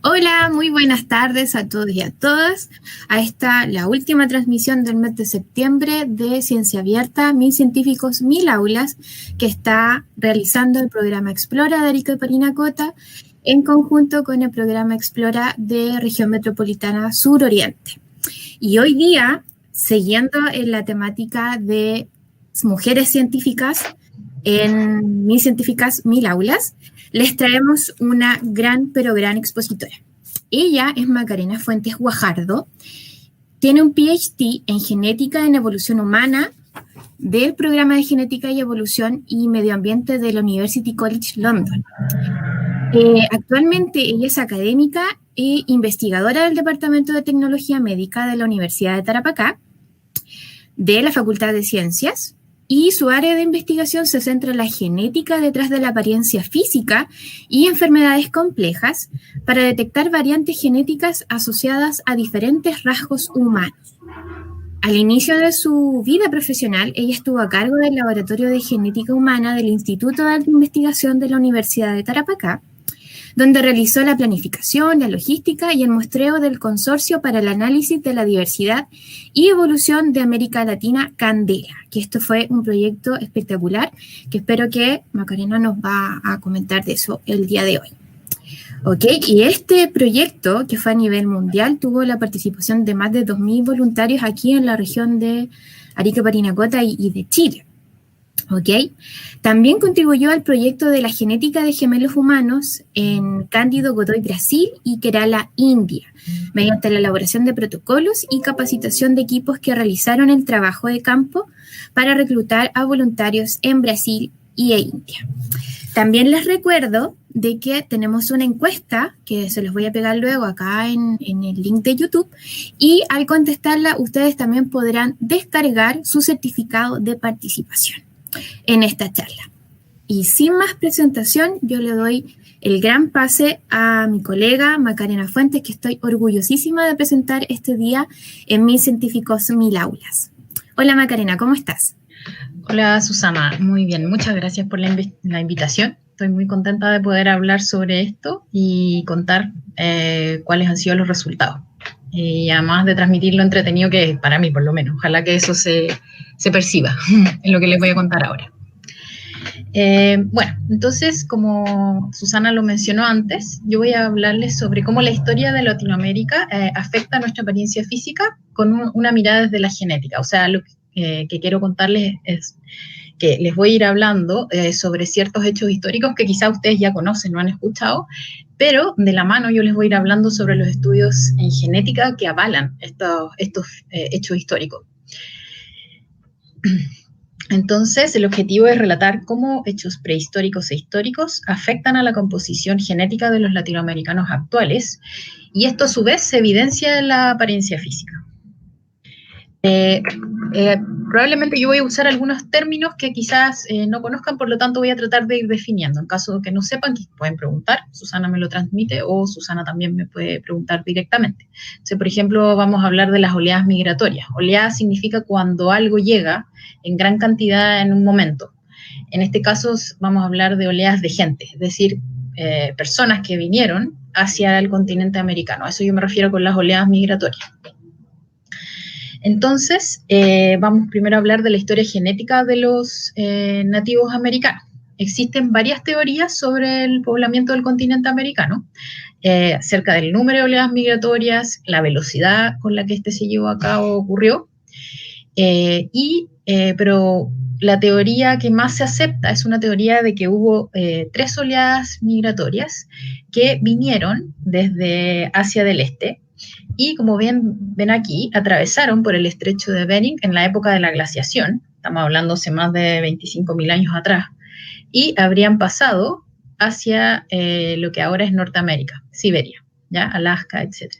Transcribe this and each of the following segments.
Hola, muy buenas tardes a todos y a todas. A esta, la última transmisión del mes de septiembre de Ciencia Abierta, 1000 científicos, 1000 aulas, que está realizando el programa Explora de Arica y Parinacota en conjunto con el programa Explora de Región Metropolitana Sur-Oriente. Y hoy día, siguiendo en la temática de mujeres científicas en 1000 científicas, 1000 aulas, les traemos una gran, pero gran expositora. Ella es Macarena Fuentes Guajardo, tiene un PhD en genética en evolución humana del programa de genética y evolución y medio ambiente de la University College London. Actualmente ella es académica e investigadora del Departamento de Tecnología Médica de la Universidad de Tarapacá, de la Facultad de Ciencias, y su área de investigación se centra en la genética detrás de la apariencia física y enfermedades complejas para detectar variantes genéticas asociadas a diferentes rasgos humanos. Al inicio de su vida profesional, ella estuvo a cargo del Laboratorio de Genética Humana del Instituto de Alta Investigación de la Universidad de Tarapacá, donde realizó la planificación, la logística y el muestreo del Consorcio para el Análisis de la Diversidad y Evolución de América Latina, Candela, que esto fue un proyecto espectacular, que espero que Macarena nos va a comentar de eso el día de hoy. ¿Ok? Y este proyecto, que fue a nivel mundial, tuvo la participación de más de 2000 voluntarios aquí en la región de Arica, Parinacota y de Chile. ¿Ok? También contribuyó al proyecto de la genética de gemelos humanos en Cândido Godoy, Brasil, y Kerala, India, mediante la elaboración de protocolos y capacitación de equipos que realizaron el trabajo de campo para reclutar a voluntarios en Brasil y India. También les recuerdo de que tenemos una encuesta que se los voy a pegar luego acá en el link de YouTube, y al contestarla ustedes también podrán descargar su certificado de participación en esta charla. Y sin más presentación, yo le doy el gran pase a mi colega Macarena Fuentes, que estoy orgullosísima de presentar este día en 1000 científicos, 1000 aulas. Hola Macarena, ¿cómo estás? Hola Susana, muy bien, muchas gracias por la invitación. Estoy muy contenta de poder hablar sobre esto y contar cuáles han sido los resultados. Y además de transmitir lo entretenido que es para mí, por lo menos. Ojalá que eso se perciba en lo que les voy a contar ahora. Bueno, entonces, como Susana lo mencionó antes, yo voy a hablarles sobre cómo la historia de Latinoamérica afecta a nuestra apariencia física con una mirada desde la genética. O sea, lo que quiero contarles es que les voy a ir hablando sobre ciertos hechos históricos que quizá ustedes ya conocen o han escuchado, pero de la mano yo les voy a ir hablando sobre los estudios en genética que avalan estos hechos históricos. Entonces, el objetivo es relatar cómo hechos prehistóricos e históricos afectan a la composición genética de los latinoamericanos actuales, y esto a su vez se evidencia en la apariencia física. Probablemente yo voy a usar algunos términos que quizás no conozcan, por lo tanto voy a tratar de ir definiendo. En caso de que no sepan, que pueden preguntar, Susana me lo transmite o Susana también me puede preguntar directamente. Entonces, por ejemplo, vamos a hablar de las oleadas migratorias. Oleada significa cuando algo llega en gran cantidad en un momento. En este caso vamos a hablar de oleadas de gente, es decir, personas que vinieron hacia el continente americano. A eso yo me refiero con las oleadas migratorias. Entonces, vamos primero a hablar de la historia genética de los nativos americanos. Existen varias teorías sobre el poblamiento del continente americano, acerca del número de oleadas migratorias, la velocidad con la que este se llevó a cabo ocurrió, pero la teoría que más se acepta es una teoría de que hubo 3 oleadas migratorias que vinieron desde Asia del Este, y como ven aquí, atravesaron por el estrecho de Bering en la época de la glaciación, estamos hablando hace más de 25.000 años atrás, y habrían pasado hacia lo que ahora es Norteamérica, Siberia, ¿ya? Alaska, etc.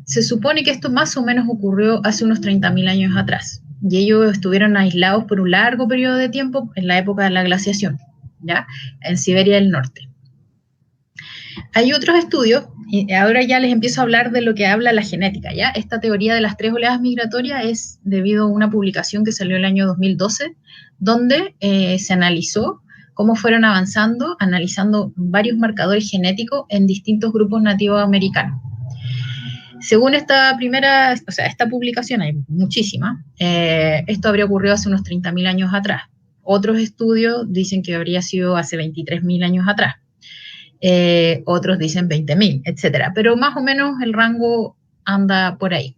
Se supone que esto más o menos ocurrió hace unos 30.000 años atrás, y ellos estuvieron aislados por un largo periodo de tiempo en la época de la glaciación, ¿ya? En Siberia del Norte. Hay otros estudios, y ahora ya les empiezo a hablar de lo que habla la genética, ¿ya? Esta teoría de las 3 oleadas migratorias es debido a una publicación que salió el año 2012, donde se analizó cómo fueron avanzando, analizando varios marcadores genéticos en distintos grupos nativos americanos. Según esta publicación, hay muchísimas, esto habría ocurrido hace unos 30.000 años atrás. Otros estudios dicen que habría sido hace 23.000 años atrás. Otros dicen 20.000, etcétera. Pero más o menos el rango anda por ahí.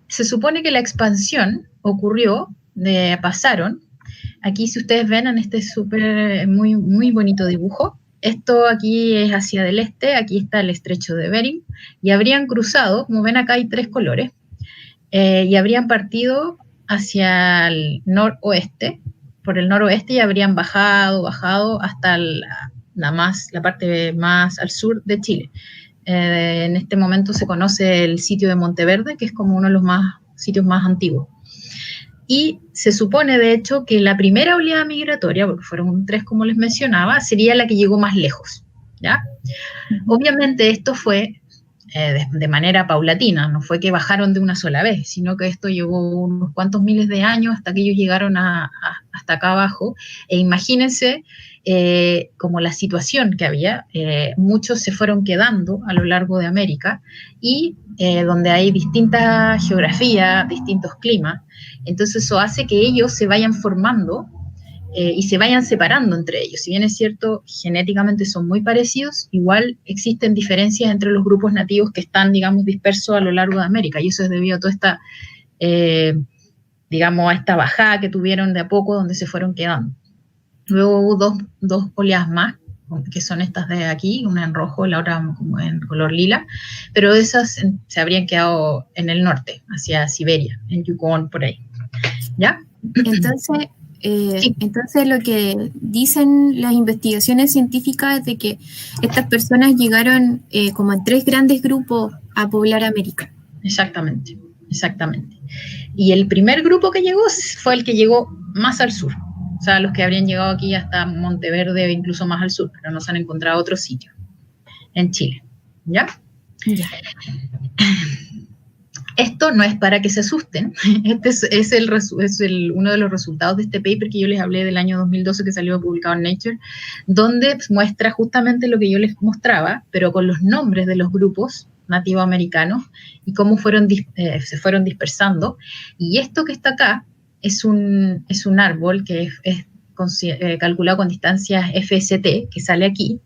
Se supone que la expansión ocurrió, pasaron, aquí si ustedes ven en este muy, muy bonito dibujo, esto aquí es hacia del este, aquí está el estrecho de Bering, y habrían cruzado, como ven acá hay 3 colores, y habrían partido hacia el noroeste, por el noroeste, y habrían bajado hasta la parte más al sur de Chile. En este momento se conoce el sitio de Monteverde, que es como uno de los sitios más antiguos. Y se supone, de hecho, que la primera oleada migratoria, porque fueron 3 como les mencionaba, sería la que llegó más lejos, ¿ya? Obviamente esto fue de manera paulatina, no fue que bajaron de una sola vez, sino que esto llevó unos cuantos miles de años hasta que ellos llegaron hasta acá abajo. E imagínense como la situación que había, muchos se fueron quedando a lo largo de América y donde hay distinta geografía, distintos climas, entonces eso hace que ellos se vayan formando y se vayan separando entre ellos. Si bien es cierto, genéticamente son muy parecidos, igual existen diferencias entre los grupos nativos que están, digamos, dispersos a lo largo de América, y eso es debido a toda esta, digamos, a esta bajada que tuvieron de a poco, donde se fueron quedando. Luego hubo dos oleadas más, que son estas de aquí, una en rojo, la otra como en color lila, pero esas se habrían quedado en el norte, hacia Siberia, en Yukon, por ahí. ¿Ya? Entonces, sí. Entonces lo que dicen las investigaciones científicas es de que estas personas llegaron como en 3 grandes grupos a poblar América. Exactamente. Y el primer grupo que llegó fue el que llegó más al sur. O sea, los que habrían llegado aquí hasta Monteverde, incluso más al sur, pero no se han encontrado otros sitios en Chile. ¿Ya? Ya. Esto no es para que se asusten, este es uno de los resultados de este paper que yo les hablé del año 2012 que salió publicado en Nature, donde muestra justamente lo que yo les mostraba, pero con los nombres de los grupos nativoamericanos y cómo se fueron dispersando. Y esto que está acá es un árbol que es calculado con distancias FST, que sale aquí.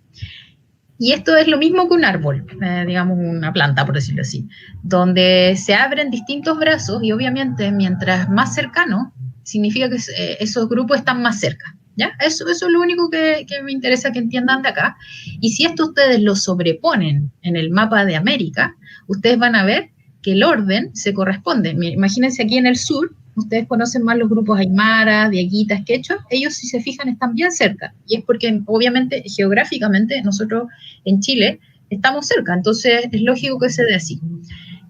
Y esto es lo mismo que un árbol, digamos una planta, por decirlo así, donde se abren distintos brazos y obviamente mientras más cercano, significa que esos grupos están más cerca, ¿ya? Eso es lo único que me interesa que entiendan de acá. Y si esto ustedes lo sobreponen en el mapa de América, ustedes van a ver que el orden se corresponde. Imagínense aquí en el sur, ustedes conocen más los grupos Aymara, Dieguitas, Quechua, ellos si se fijan están bien cerca, y es porque obviamente geográficamente nosotros en Chile estamos cerca, entonces es lógico que se dé así.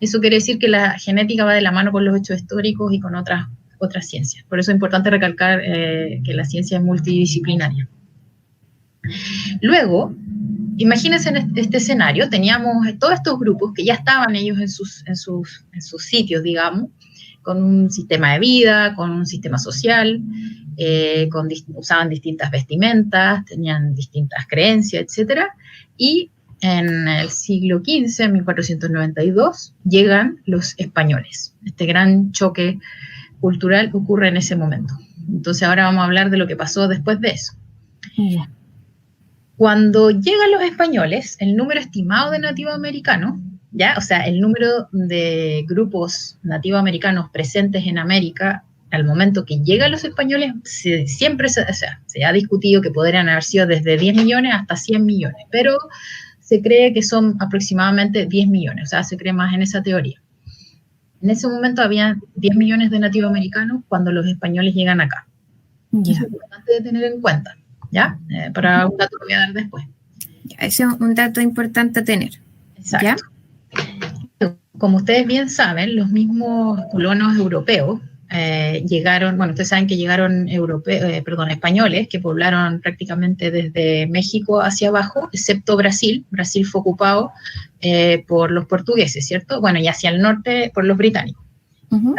Eso quiere decir que la genética va de la mano con los hechos históricos y con otras ciencias, por eso es importante recalcar que la ciencia es multidisciplinaria. Luego, imagínense en este escenario, teníamos todos estos grupos que ya estaban ellos en sus sitios, digamos, con un sistema de vida, con un sistema social, usaban distintas vestimentas, tenían distintas creencias, etc. Y en el siglo XV, en 1492, llegan los españoles. Este gran choque cultural ocurre en ese momento. Entonces ahora vamos a hablar de lo que pasó después de eso. Yeah. Cuando llegan los españoles, el número estimado de nativoamericanos, ¿ya? O sea, el número de grupos nativoamericanos presentes en América, al momento que llegan los españoles, siempre se ha discutido que podrían haber sido desde 10 millones hasta 100 millones, pero se cree que son aproximadamente 10 millones, o sea, se cree más en esa teoría. En ese momento había 10 millones de nativoamericanos cuando los españoles llegan acá. Yeah. Eso es importante de tener en cuenta, ¿ya? Para un dato que voy a dar después. Ese es un dato importante a tener. Exacto. ¿Ya? Como ustedes bien saben, los mismos colonos europeos llegaron, bueno, ustedes saben que llegaron españoles que poblaron prácticamente desde México hacia abajo, excepto Brasil. Brasil fue ocupado por los portugueses, ¿cierto? Bueno, y hacia el norte por los británicos. Uh-huh.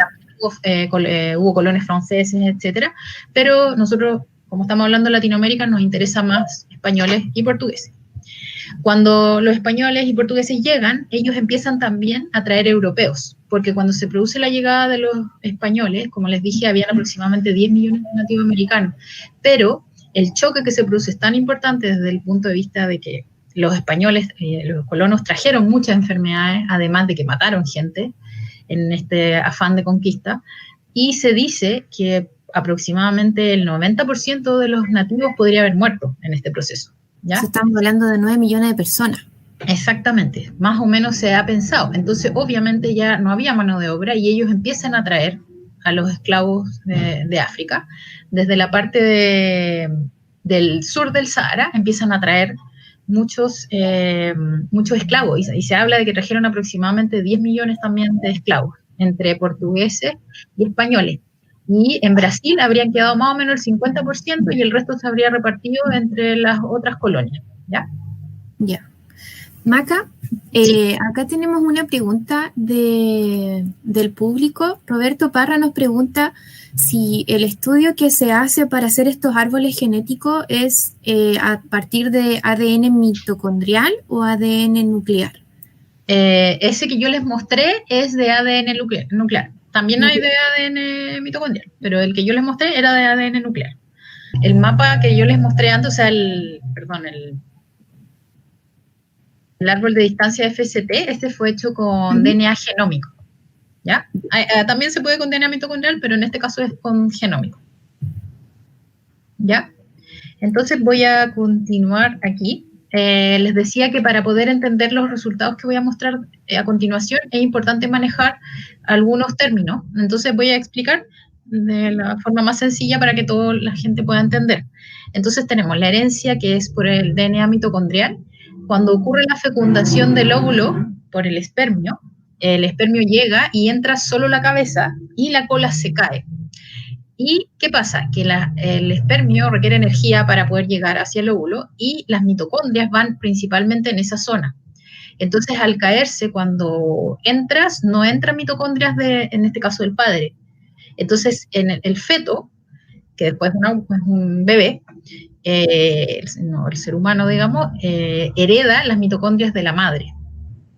Hubo colones franceses, etcétera, pero nosotros, como estamos hablando de Latinoamérica, nos interesa más españoles y portugueses. Cuando los españoles y portugueses llegan, ellos empiezan también a traer europeos, porque cuando se produce la llegada de los españoles, como les dije, habían aproximadamente 10 millones de nativos americanos, pero el choque que se produce es tan importante desde el punto de vista de que los españoles, los colonos trajeron muchas enfermedades, además de que mataron gente en este afán de conquista, y se dice que aproximadamente el 90% de los nativos podría haber muerto en este proceso. ¿Ya? Estamos hablando de 9 millones de personas. Exactamente, más o menos se ha pensado. Entonces, obviamente ya no había mano de obra y ellos empiezan a traer a los esclavos de África. Desde la parte del sur del Sahara empiezan a traer muchos esclavos y se habla de que trajeron aproximadamente 10 millones también de esclavos entre portugueses y españoles. Y en Brasil habrían quedado más o menos el 50% y el resto se habría repartido entre las otras colonias, ¿ya? Ya. Maca, Sí. acá tenemos una pregunta del público. Roberto Parra nos pregunta si el estudio que se hace para hacer estos árboles genéticos es a partir de ADN mitocondrial o ADN nuclear. Ese que yo les mostré es de ADN nuclear. También hay de ADN mitocondrial, pero el que yo les mostré era de ADN nuclear. El mapa que yo les mostré antes, o sea, el árbol de distancia FST, este fue hecho con DNA genómico, ¿ya? También se puede con DNA mitocondrial, pero en este caso es con genómico, ¿ya? Entonces voy a continuar aquí. Les decía que para poder entender los resultados que voy a mostrar a continuación es importante manejar algunos términos. Entonces voy a explicar de la forma más sencilla para que toda la gente pueda entender. Entonces tenemos la herencia, que es por el DNA mitocondrial. Cuando ocurre la fecundación del óvulo por el espermio llega y entra solo la cabeza y la cola se cae. ¿Y qué pasa? Que el espermio requiere energía para poder llegar hacia el óvulo y las mitocondrias van principalmente en esa zona. Entonces, al caerse, cuando entras, no entran mitocondrias en este caso del padre. Entonces, en el feto, que después es un bebé, el ser humano, digamos, hereda las mitocondrias de la madre.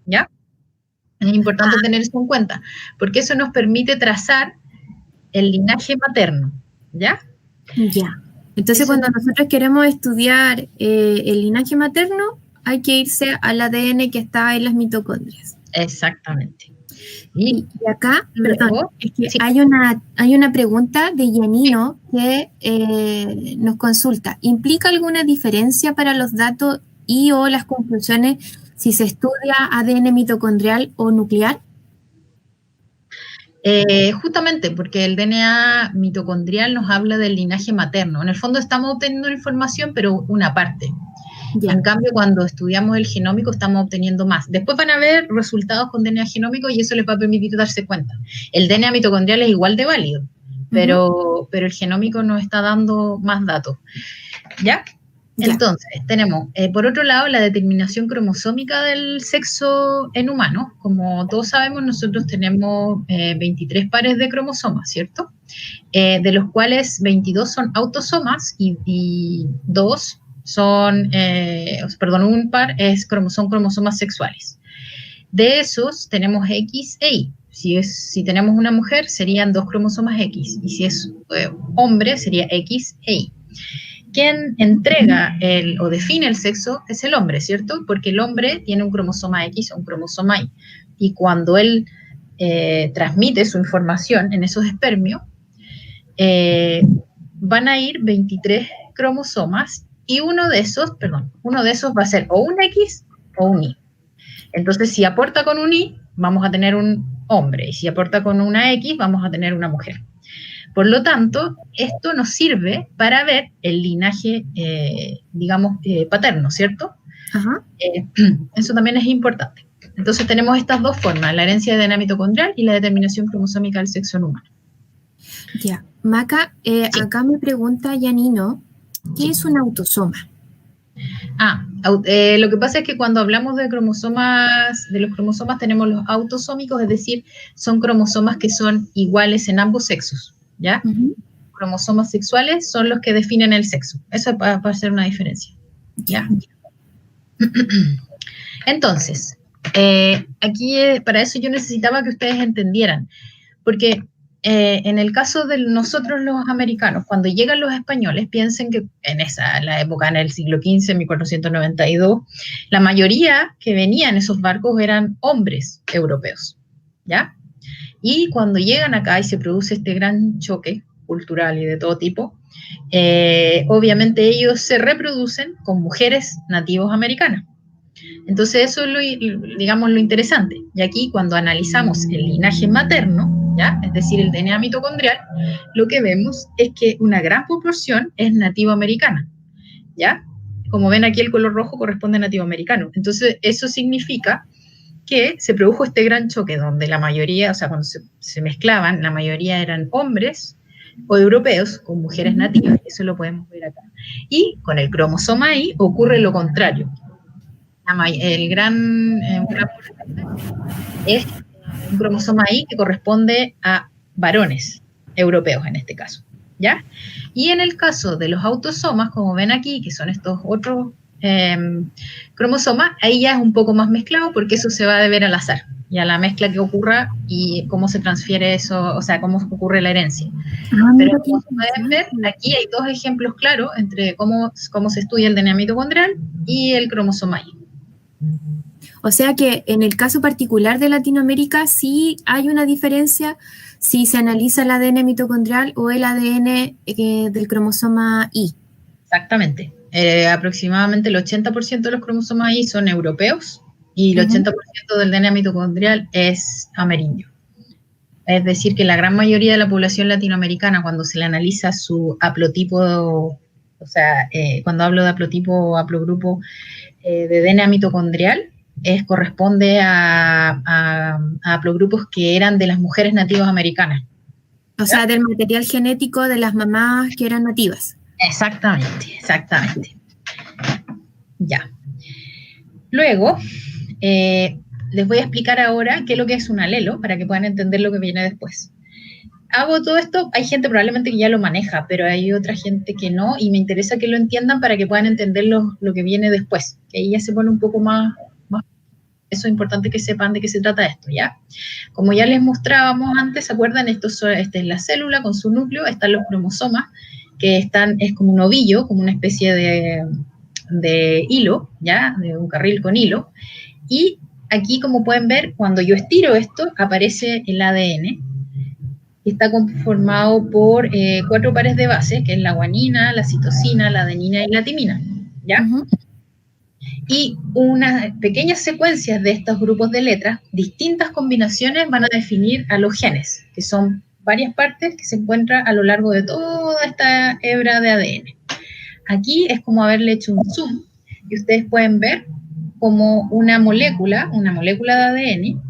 ¿Ya? Es importante tener eso en cuenta, porque eso nos permite trazar el linaje materno, ¿ya? Ya. Entonces, eso, cuando nosotros queremos estudiar el linaje materno, hay que irse al ADN que está en las mitocondrias. Exactamente. Y acá, perdón, es que sí, hay una pregunta de Yanino que nos consulta. ¿Implica alguna diferencia para los datos y o las conclusiones si se estudia ADN mitocondrial o nuclear? Justamente porque el DNA mitocondrial nos habla del linaje materno. En el fondo estamos obteniendo información, pero una parte. Ya. En cambio, cuando estudiamos el genómico estamos obteniendo más. Después van a ver resultados con DNA genómico y eso les va a permitir darse cuenta. El DNA mitocondrial es igual de válido, pero el genómico nos está dando más datos. ¿Ya? Entonces, tenemos, por otro lado, la determinación cromosómica del sexo en humanos. Como todos sabemos, nosotros tenemos 23 pares de cromosomas, ¿cierto? De los cuales 22 son autosomas y 2 son, un par son cromosomas sexuales. De esos tenemos X e Y. Si tenemos una mujer, serían 2 cromosomas X. Y si es hombre, sería X e Y. Quien entrega o define el sexo es el hombre, ¿cierto? Porque el hombre tiene un cromosoma X o un cromosoma Y. Y cuando él transmite su información en esos espermios, van a ir 23 cromosomas y uno de esos va a ser o un X o un Y. Entonces, si aporta con un Y, vamos a tener un hombre. Y si aporta con una X, vamos a tener una mujer. Por lo tanto, esto nos sirve para ver el linaje, paterno, ¿cierto? Ajá. Eso también es importante. Entonces tenemos estas dos formas, la herencia de DNA mitocondrial y la determinación cromosómica del sexo en humano. Ya. Maca, Sí. acá me pregunta Janino, ¿qué es un autosoma? Lo que pasa es que cuando hablamos de cromosomas, de los cromosomas tenemos los autosómicos, es decir, son cromosomas que son iguales en ambos sexos, ¿ya? Cromosomas sexuales son los que definen el sexo. Eso va a ser una diferencia, ¿ya? Entonces, aquí para eso yo necesitaba que ustedes entendieran, porque en el caso de nosotros los americanos, cuando llegan los españoles, piensen que en la época, en el siglo XV, 1492, la mayoría que venían en esos barcos eran hombres europeos, ¿ya? Y cuando llegan acá y se produce este gran choque cultural y de todo tipo, obviamente ellos se reproducen con mujeres nativos americanas. Entonces eso es digamos, lo interesante. Y aquí cuando analizamos el linaje materno, ¿ya? Es decir, el DNA mitocondrial, lo que vemos es que una gran proporción es nativoamericana, ¿ya? Como ven aquí el color rojo corresponde a nativoamericano. Entonces eso significa que se produjo este gran choque donde la mayoría, o sea, cuando se mezclaban, la mayoría eran hombres o europeos con mujeres nativas, eso lo podemos ver acá. Y con el cromosoma Y ocurre lo contrario. El gran es un cromosoma Y que corresponde a varones europeos en este caso, ¿ya? Y en el caso de los autosomas, como ven aquí, que son estos otros cromosomas, ahí ya es un poco más mezclado porque eso se va a deber al azar y a la mezcla que ocurra y cómo se transfiere eso, o sea, cómo ocurre la herencia. Pero como pueden ver, aquí hay dos ejemplos claros entre cómo se estudia el DNA mitocondrial y el cromosoma Y. O sea que en el caso particular de Latinoamérica sí hay una diferencia si se analiza el ADN mitocondrial o el ADN del cromosoma Y. Exactamente. Aproximadamente el 80% de los cromosomas Y son europeos y el 80% del DNA mitocondrial es amerindio. Es decir, que la gran mayoría de la población latinoamericana, cuando se le analiza su haplotipo, o sea, cuando hablo de haplotipo o haplogrupo de DNA mitocondrial, corresponde a haplogrupos que eran de las mujeres nativas americanas. O sea, del material genético de las mamás que eran nativas. Exactamente, exactamente. Ya. Luego, les voy a explicar ahora qué es lo que es un alelo para que puedan entender lo que viene después. Hago todo esto, hay gente probablemente que ya lo maneja, pero hay otra gente que no, y me interesa que lo entiendan para que puedan entender lo que viene después, que ahí ya se pone un poco más, eso es importante que sepan de qué se trata esto, ¿ya? Como ya les mostrábamos antes, ¿se acuerdan? Esta es la célula con su núcleo, están los cromosomas, que es como un ovillo, como una especie de hilo, ¿ya? De un carril con hilo, y aquí, como pueden ver, cuando yo estiro esto, aparece el ADN, que está conformado por 4 pares de bases, que es la guanina, la citosina, la adenina y la timina, ¿ya? Y unas pequeñas secuencias de estos grupos de letras, distintas combinaciones van a definir a los genes, que son varias partes que se encuentran a lo largo de toda esta hebra de ADN. Aquí es como haberle hecho un zoom, y ustedes pueden ver como una molécula de ADN,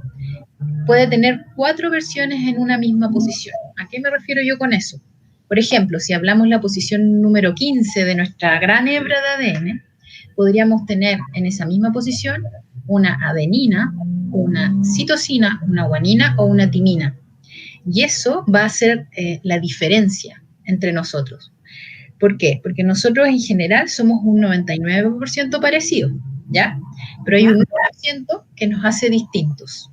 puede tener 4 versiones en una misma posición. ¿A qué me refiero yo con eso? Por ejemplo, si hablamos la posición número 15 de nuestra gran hebra de ADN, podríamos tener en esa misma posición una adenina, una citosina, una guanina o una timina. Y eso va a ser la diferencia entre nosotros. ¿Por qué? Porque nosotros en general somos un 99% parecidos, ¿ya? Pero hay un 1% que nos hace distintos.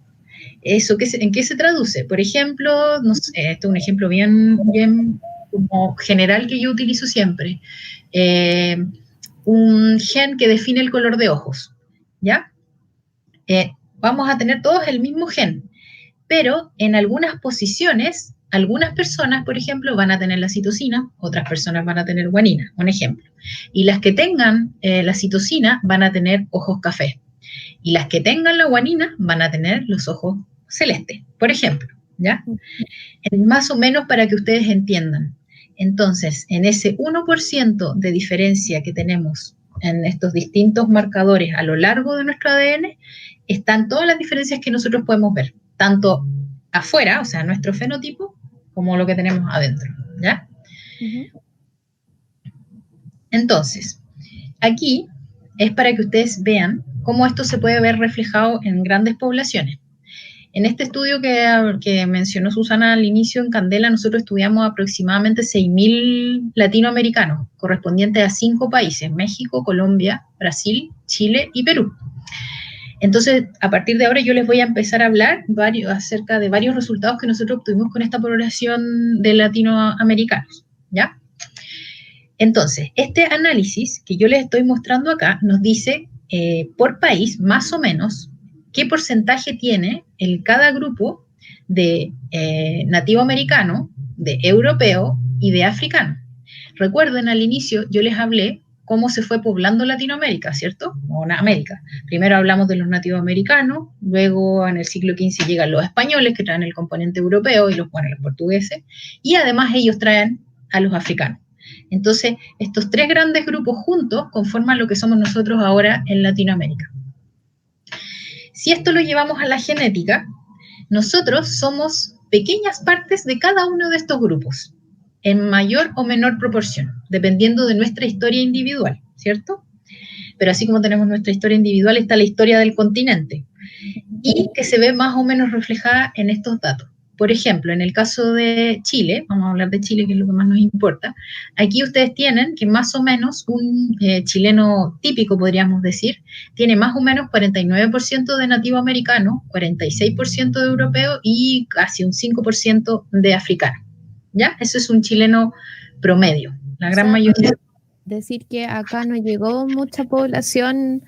¿Eso en qué se traduce? Por ejemplo, no sé, esto es un ejemplo bien como general que yo utilizo siempre. Un gen que define el color de ojos, ¿ya? Vamos a tener todos el mismo gen, pero en algunas posiciones, algunas personas, por ejemplo, van a tener la citosina, otras personas van a tener guanina, un ejemplo. Y las que tengan la citosina van a tener ojos café. Y las que tengan la guanina van a tener los ojos celestes, por ejemplo, ¿ya? Más o menos para que ustedes entiendan. Entonces, en ese 1% de diferencia que tenemos en estos distintos marcadores a lo largo de nuestro ADN, están todas las diferencias que nosotros podemos ver, tanto afuera, o sea, nuestro fenotipo, como lo que tenemos adentro, ¿ya? Entonces, aquí es para que ustedes vean cómo esto se puede ver reflejado en grandes poblaciones. En este estudio que mencionó Susana al inicio en Candela, nosotros estudiamos aproximadamente 6.000 latinoamericanos, correspondientes a 5 países: México, Colombia, Brasil, Chile y Perú. Entonces, a partir de ahora yo les voy a empezar a hablar acerca de varios resultados que nosotros obtuvimos con esta población de latinoamericanos, ¿ya? Entonces, este análisis que yo les estoy mostrando acá nos dice por país, más o menos, qué porcentaje tiene cada grupo de nativo americano, de europeo y de africano. Recuerden, al inicio yo les hablé cómo se fue poblando Latinoamérica, ¿cierto? O América. Primero hablamos de los nativos americanos, luego en el siglo XV llegan los españoles, que traen el componente europeo, y los portugueses, y además ellos traen a los africanos. Entonces, estos 3 grandes grupos juntos conforman lo que somos nosotros ahora en Latinoamérica. Si esto lo llevamos a la genética, nosotros somos pequeñas partes de cada uno de estos grupos, en mayor o menor proporción, dependiendo de nuestra historia individual, ¿cierto? Pero así como tenemos nuestra historia individual, está la historia del continente, y que se ve más o menos reflejada en estos datos. Por ejemplo, en el caso de Chile, vamos a hablar de Chile, que es lo que más nos importa, aquí ustedes tienen que más o menos un chileno típico, podríamos decir, tiene más o menos 49% de nativo americano, 46% de europeo y casi un 5% de africano, ¿ya? Eso es un chileno promedio, la gran mayoría. Decir que acá no llegó mucha población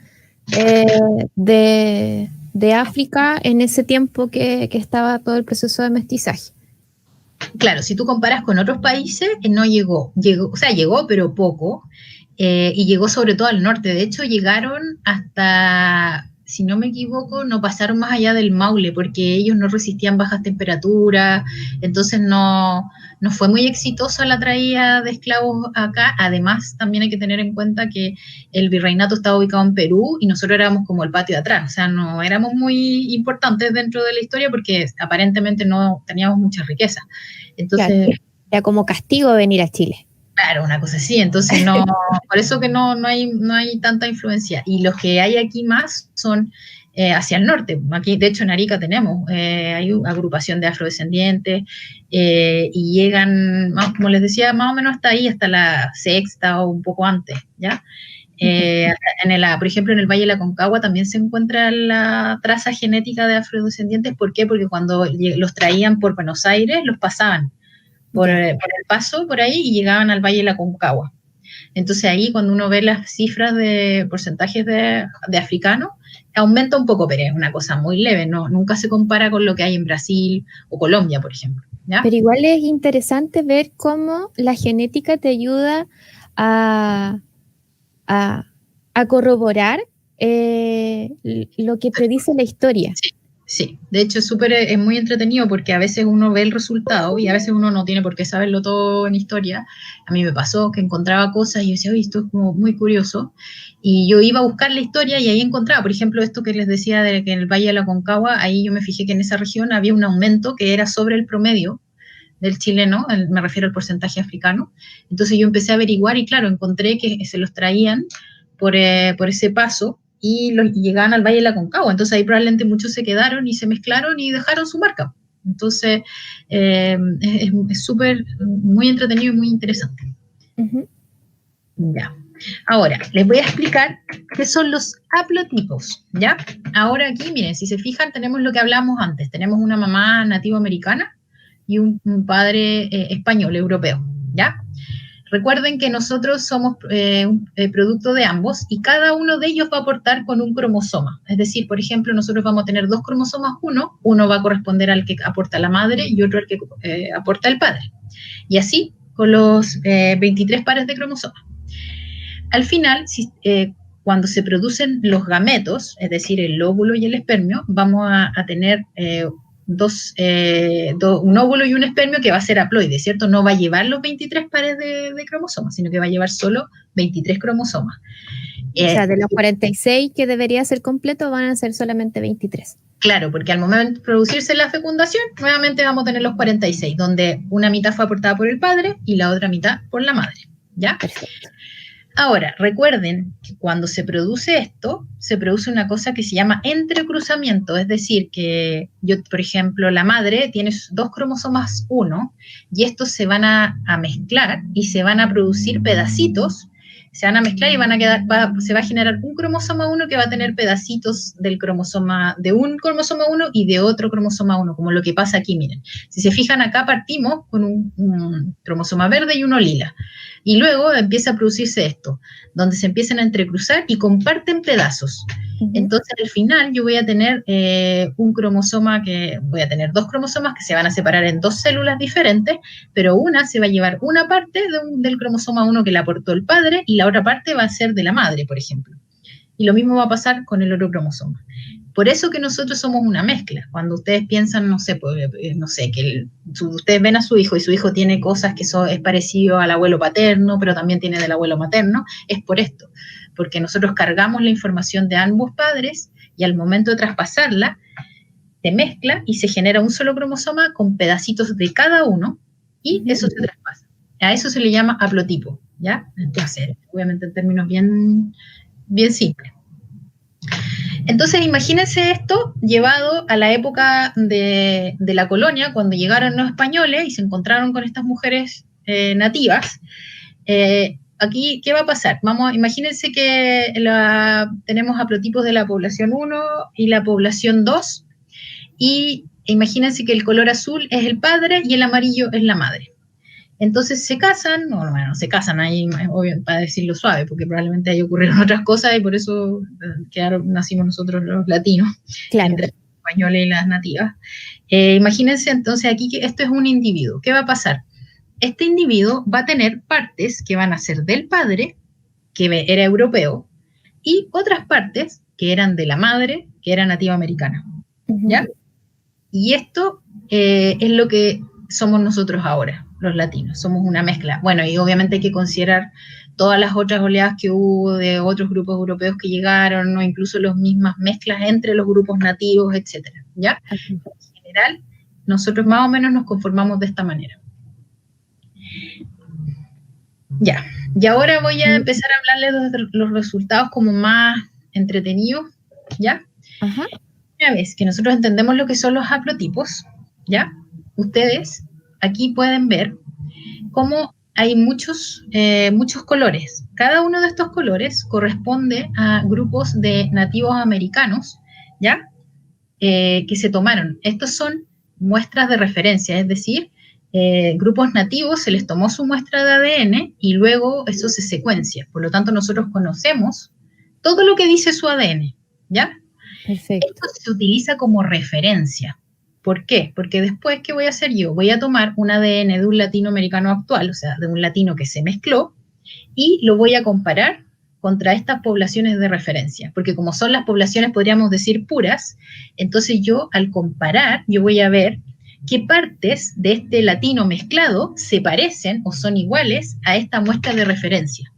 de África en ese tiempo que estaba todo el proceso de mestizaje. Claro, si tú comparas con otros países, no llegó, o sea, llegó, pero poco, y llegó sobre todo al norte. De hecho, llegaron hasta, si no me equivoco, no pasaron más allá del Maule, porque ellos no resistían bajas temperaturas, entonces no fue muy exitosa la traída de esclavos acá. Además, también hay que tener en cuenta que el virreinato estaba ubicado en Perú y nosotros éramos como el patio de atrás, o sea, no éramos muy importantes dentro de la historia porque aparentemente no teníamos mucha riqueza. Entonces, claro, era como castigo venir a Chile. Claro, una cosa así, entonces no, por eso que no hay tanta influencia. Y los que hay aquí más son hacia el norte. Aquí, de hecho, en Arica tenemos, hay una agrupación de afrodescendientes y llegan, como les decía, más o menos hasta ahí, hasta la sexta o un poco antes, ¿ya? Por ejemplo, en el Valle de la Concagua también se encuentra la traza genética de afrodescendientes. ¿Por qué? Porque cuando los traían por Buenos Aires, los pasaban por el paso por ahí y llegaban al Valle de la Concagua. Entonces ahí cuando uno ve las cifras de porcentajes de africanos, aumenta un poco, pero es una cosa muy leve, nunca se compara con lo que hay en Brasil o Colombia, por ejemplo, ¿ya? Pero igual es interesante ver cómo la genética te ayuda a corroborar lo que te dice la historia. Sí, de hecho es muy entretenido porque a veces uno ve el resultado y a veces uno no tiene por qué saberlo todo en historia. A mí me pasó que encontraba cosas y yo decía, oye, esto es como muy curioso. Y yo iba a buscar la historia y ahí encontraba, por ejemplo, esto que les decía de que en el Valle de la Concagua, ahí yo me fijé que en esa región había un aumento que era sobre el promedio del chileno, me refiero al porcentaje africano. Entonces yo empecé a averiguar y claro, encontré que se los traían por ese paso y llegaban al Valle de la Concagua. Entonces ahí probablemente muchos se quedaron y se mezclaron y dejaron su marca. Entonces es súper, muy entretenido y muy interesante. Ya. Ahora, les voy a explicar qué son los haplotipos, ¿ya? Ahora aquí, miren, si se fijan, tenemos lo que hablamos antes. Tenemos una mamá nativa americana y un padre español, europeo, ¿ya? Recuerden que nosotros somos un producto de ambos y cada uno de ellos va a aportar con un cromosoma. Es decir, por ejemplo, nosotros vamos a tener 2 cromosomas, uno va a corresponder al que aporta la madre y otro al que aporta el padre. Y así con los 23 pares de cromosomas. Al final, cuando se producen los gametos, es decir, el óvulo y el espermio, vamos a tener un óvulo y un espermio que va a ser haploide, ¿cierto? No va a llevar los 23 pares de cromosomas, sino que va a llevar solo 23 cromosomas. O sea, de los 46 que debería ser completo, van a ser solamente 23. Claro, porque al momento de producirse la fecundación, nuevamente vamos a tener los 46, donde una mitad fue aportada por el padre y la otra mitad por la madre, ¿ya? Perfecto. Ahora, recuerden que cuando se produce esto, se produce una cosa que se llama entrecruzamiento, es decir, que yo, por ejemplo, la madre tiene 2 cromosomas 1 y estos se van a mezclar y se van a producir pedacitos, se van a mezclar y se va a generar un cromosoma 1 que va a tener pedacitos de un cromosoma 1 y de otro cromosoma 1, como lo que pasa aquí, miren. Si se fijan acá partimos con un cromosoma verde y uno lila. Y luego empieza a producirse esto, donde se empiezan a entrecruzar y comparten pedazos. Entonces, al final, yo voy a tener dos cromosomas que se van a separar en 2 células diferentes, pero una se va a llevar una parte del cromosoma 1 que le aportó el padre y la otra parte va a ser de la madre, por ejemplo. Y lo mismo va a pasar con el otro cromosoma. Por eso que nosotros somos una mezcla. Cuando ustedes piensan, ustedes ven a su hijo y su hijo tiene cosas que es parecido al abuelo paterno, pero también tiene del abuelo materno, es por esto. Porque nosotros cargamos la información de ambos padres y al momento de traspasarla, se mezcla y se genera un solo cromosoma con pedacitos de cada uno y eso se traspasa. A eso se le llama haplotipo, ¿ya? Entonces, obviamente en términos bien simples. Entonces, imagínense esto llevado a la época de la colonia, cuando llegaron los españoles y se encontraron con estas mujeres nativas. Aquí, ¿qué va a pasar? Imagínense que tenemos haplotipos de la población 1 y la población 2, y imagínense que el color azul es el padre y el amarillo es la madre. Entonces se casan, no se casan ahí, obvio, para decirlo suave, porque probablemente ahí ocurrieron otras cosas y por eso nacimos nosotros los latinos, claro, entre los españoles y las nativas. Imagínense entonces aquí que esto es un individuo. ¿Qué va a pasar? Este individuo va a tener partes que van a ser del padre, que era europeo, y otras partes que eran de la madre, que era nativa americana. ¿Ya? Y esto es lo que somos nosotros ahora, los latinos, somos una mezcla. Bueno, y obviamente hay que considerar todas las otras oleadas que hubo de otros grupos europeos que llegaron, o incluso las mismas mezclas entre los grupos nativos, etcétera, ¿ya? En general, nosotros más o menos nos conformamos de esta manera. Ya, y ahora voy a empezar a hablarles de los resultados como más entretenidos, ¿ya? Ajá. Una vez que nosotros entendemos lo que son los haplotipos, ¿ya? Ustedes aquí pueden ver cómo hay muchos colores. Cada uno de estos colores corresponde a grupos de nativos americanos, ¿ya? Que se tomaron. Estos son muestras de referencia, es decir, grupos nativos se les tomó su muestra de ADN y luego eso se secuencia. Por lo tanto, nosotros conocemos todo lo que dice su ADN, ¿ya? Perfecto. Esto se utiliza como referencia. ¿Por qué? Porque después, ¿qué voy a hacer yo? Voy a tomar un ADN de un latinoamericano actual, o sea, de un latino que se mezcló, y lo voy a comparar contra estas poblaciones de referencia. Porque como son las poblaciones, podríamos decir, puras, entonces yo, al comparar, yo voy a ver qué partes de este latino mezclado se parecen o son iguales a esta muestra de referencia.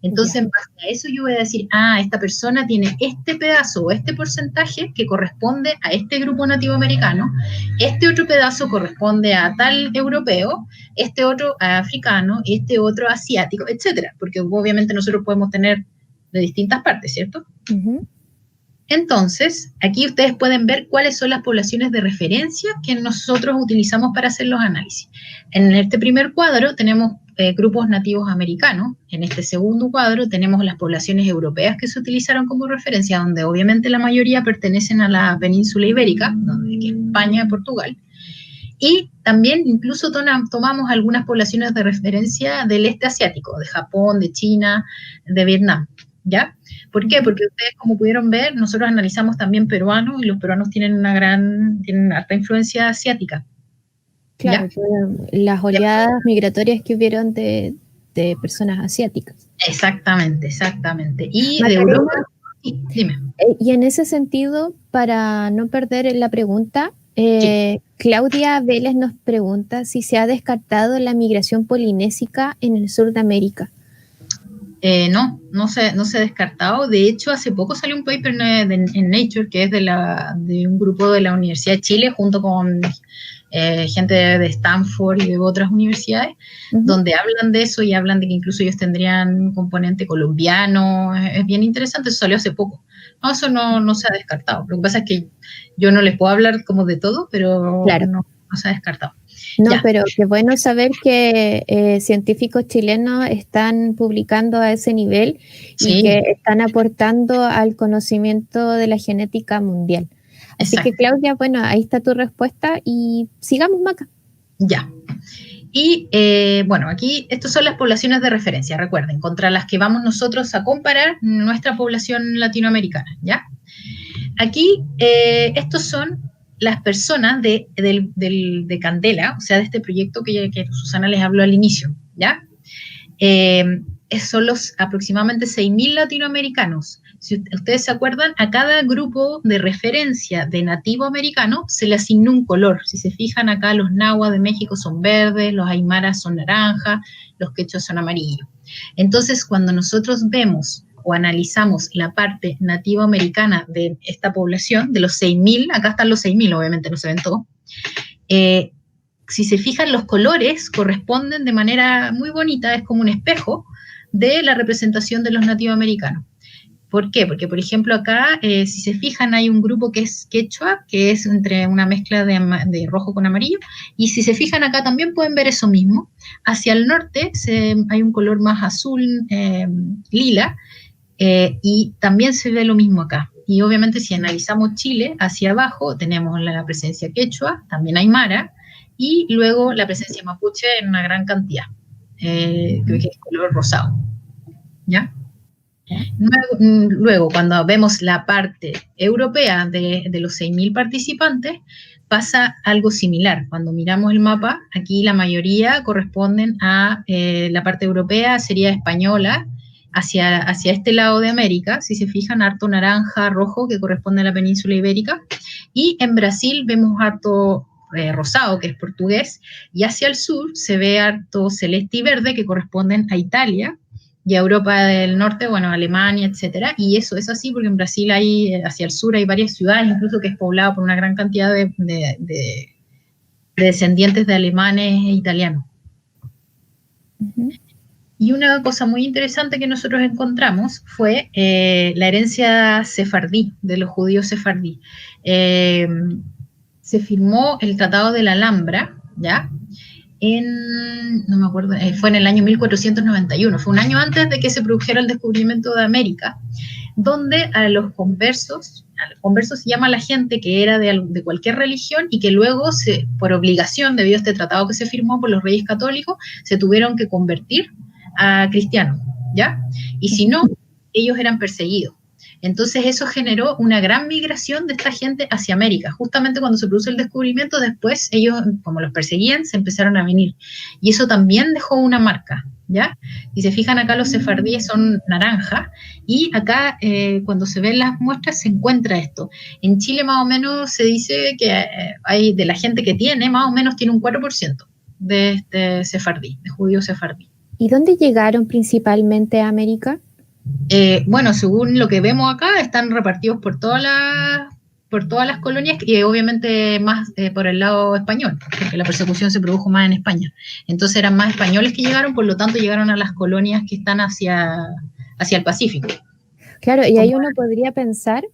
Entonces, en base a eso yo voy a decir, esta persona tiene este pedazo o este porcentaje que corresponde a este grupo nativo americano, este otro pedazo corresponde a tal europeo, este otro a africano, este otro asiático, etcétera, porque obviamente nosotros podemos tener de distintas partes, ¿cierto? Entonces, aquí ustedes pueden ver cuáles son las poblaciones de referencia que nosotros utilizamos para hacer los análisis. En este primer cuadro tenemos grupos nativos americanos. En este segundo cuadro tenemos las poblaciones europeas que se utilizaron como referencia, donde obviamente la mayoría pertenecen a la península ibérica, donde que España y Portugal. Y también incluso tomamos algunas poblaciones de referencia del este asiático, de Japón, de China, de Vietnam, ¿ya? ¿Por qué? Porque ustedes, como pudieron ver, nosotros analizamos también peruanos y los peruanos tienen harta influencia asiática. Claro, las oleadas migratorias que hubieron de personas asiáticas. Exactamente. Y Macarena, de Europa, sí, dime. Y en ese sentido, para no perder la pregunta, Sí. Claudia Vélez nos pregunta si se ha descartado la migración polinésica en el sur de América. No se ha descartado. De hecho, hace poco salió un paper en Nature, que es de un grupo de la Universidad de Chile, junto con gente de Stanford y de otras universidades, donde hablan de eso y hablan de que incluso ellos tendrían un componente colombiano. Es bien interesante, eso salió hace poco. No, eso no se ha descartado. Lo que pasa es que yo no les puedo hablar como de todo, pero claro, no se ha descartado. No, ya. Pero qué bueno saber que científicos chilenos están publicando a ese nivel y que están aportando al conocimiento de la genética mundial. Así que, Claudia, bueno, ahí está tu respuesta y sigamos, Maca. Ya. Y bueno, aquí estas son las poblaciones de referencia, recuerden, contra las que vamos nosotros a comparar nuestra población latinoamericana, ¿ya? Aquí, estos son las personas de Candela, o sea, de este proyecto que Susana les habló al inicio, ¿ya? Son los aproximadamente 6.000 latinoamericanos. Si ustedes se acuerdan, a cada grupo de referencia de nativo americano se le asignó un color. Si se fijan acá, los nahuas de México son verdes, los aymaras son naranjas, los quechuas son amarillos. Entonces, cuando nosotros vemos o analizamos la parte nativo americana de esta población, de los 6.000, acá están los 6.000, obviamente no se ven todos, si se fijan, los colores corresponden de manera muy bonita, es como un espejo de la representación de los nativos americanos. ¿Por qué? Porque, por ejemplo, acá, si se fijan, hay un grupo que es quechua, que es entre una mezcla de rojo con amarillo, y si se fijan acá también pueden ver eso mismo. Hacia el norte hay un color más azul, lila, y también se ve lo mismo acá. Y obviamente si analizamos Chile, hacia abajo tenemos la presencia quechua, también aymara, y luego la presencia mapuche en una gran cantidad, que es color rosado, ¿ya? Luego, cuando vemos la parte europea de los 6.000 participantes, pasa algo similar. Cuando miramos el mapa, aquí la mayoría corresponden a la parte europea, sería española, hacia este lado de América, si se fijan, harto naranja, rojo, que corresponde a la península ibérica, y en Brasil vemos harto rosado, que es portugués, y hacia el sur se ve harto celeste y verde, que corresponden a Italia, y a Europa del Norte, bueno, Alemania, etcétera, y eso es así porque en Brasil hay, hacia el sur hay varias ciudades, incluso que es poblado por una gran cantidad de descendientes de alemanes e italianos. Y una cosa muy interesante que nosotros encontramos fue la herencia sefardí, de los judíos sefardí. Se firmó el Tratado de la Alhambra, ¿ya? No me acuerdo, fue en el año 1491, fue un año antes de que se produjera el descubrimiento de América, donde a los conversos se llama la gente que era de cualquier religión y que luego, por obligación, debido a este tratado que se firmó por los reyes católicos, se tuvieron que convertir a cristianos, ¿ya? Y si no, ellos eran perseguidos. Entonces eso generó una gran migración de esta gente hacia América. Justamente cuando se produce el descubrimiento, después ellos, como los perseguían, se empezaron a venir. Y eso también dejó una marca, ¿ya? Si se fijan acá, los sefardíes son naranjas, y acá cuando se ven las muestras se encuentra esto. En Chile más o menos se dice que hay de la gente que tiene, más o menos tiene un 4% de este sefardí, de judío sefardí. ¿Y dónde llegaron principalmente a América? Bueno, según lo que vemos acá, están repartidos por todas las colonias y obviamente más por el lado español, porque la persecución se produjo más en España. Entonces eran más españoles que llegaron, por lo tanto llegaron a las colonias que están hacia el Pacífico. Claro, y ahí uno podría pensar,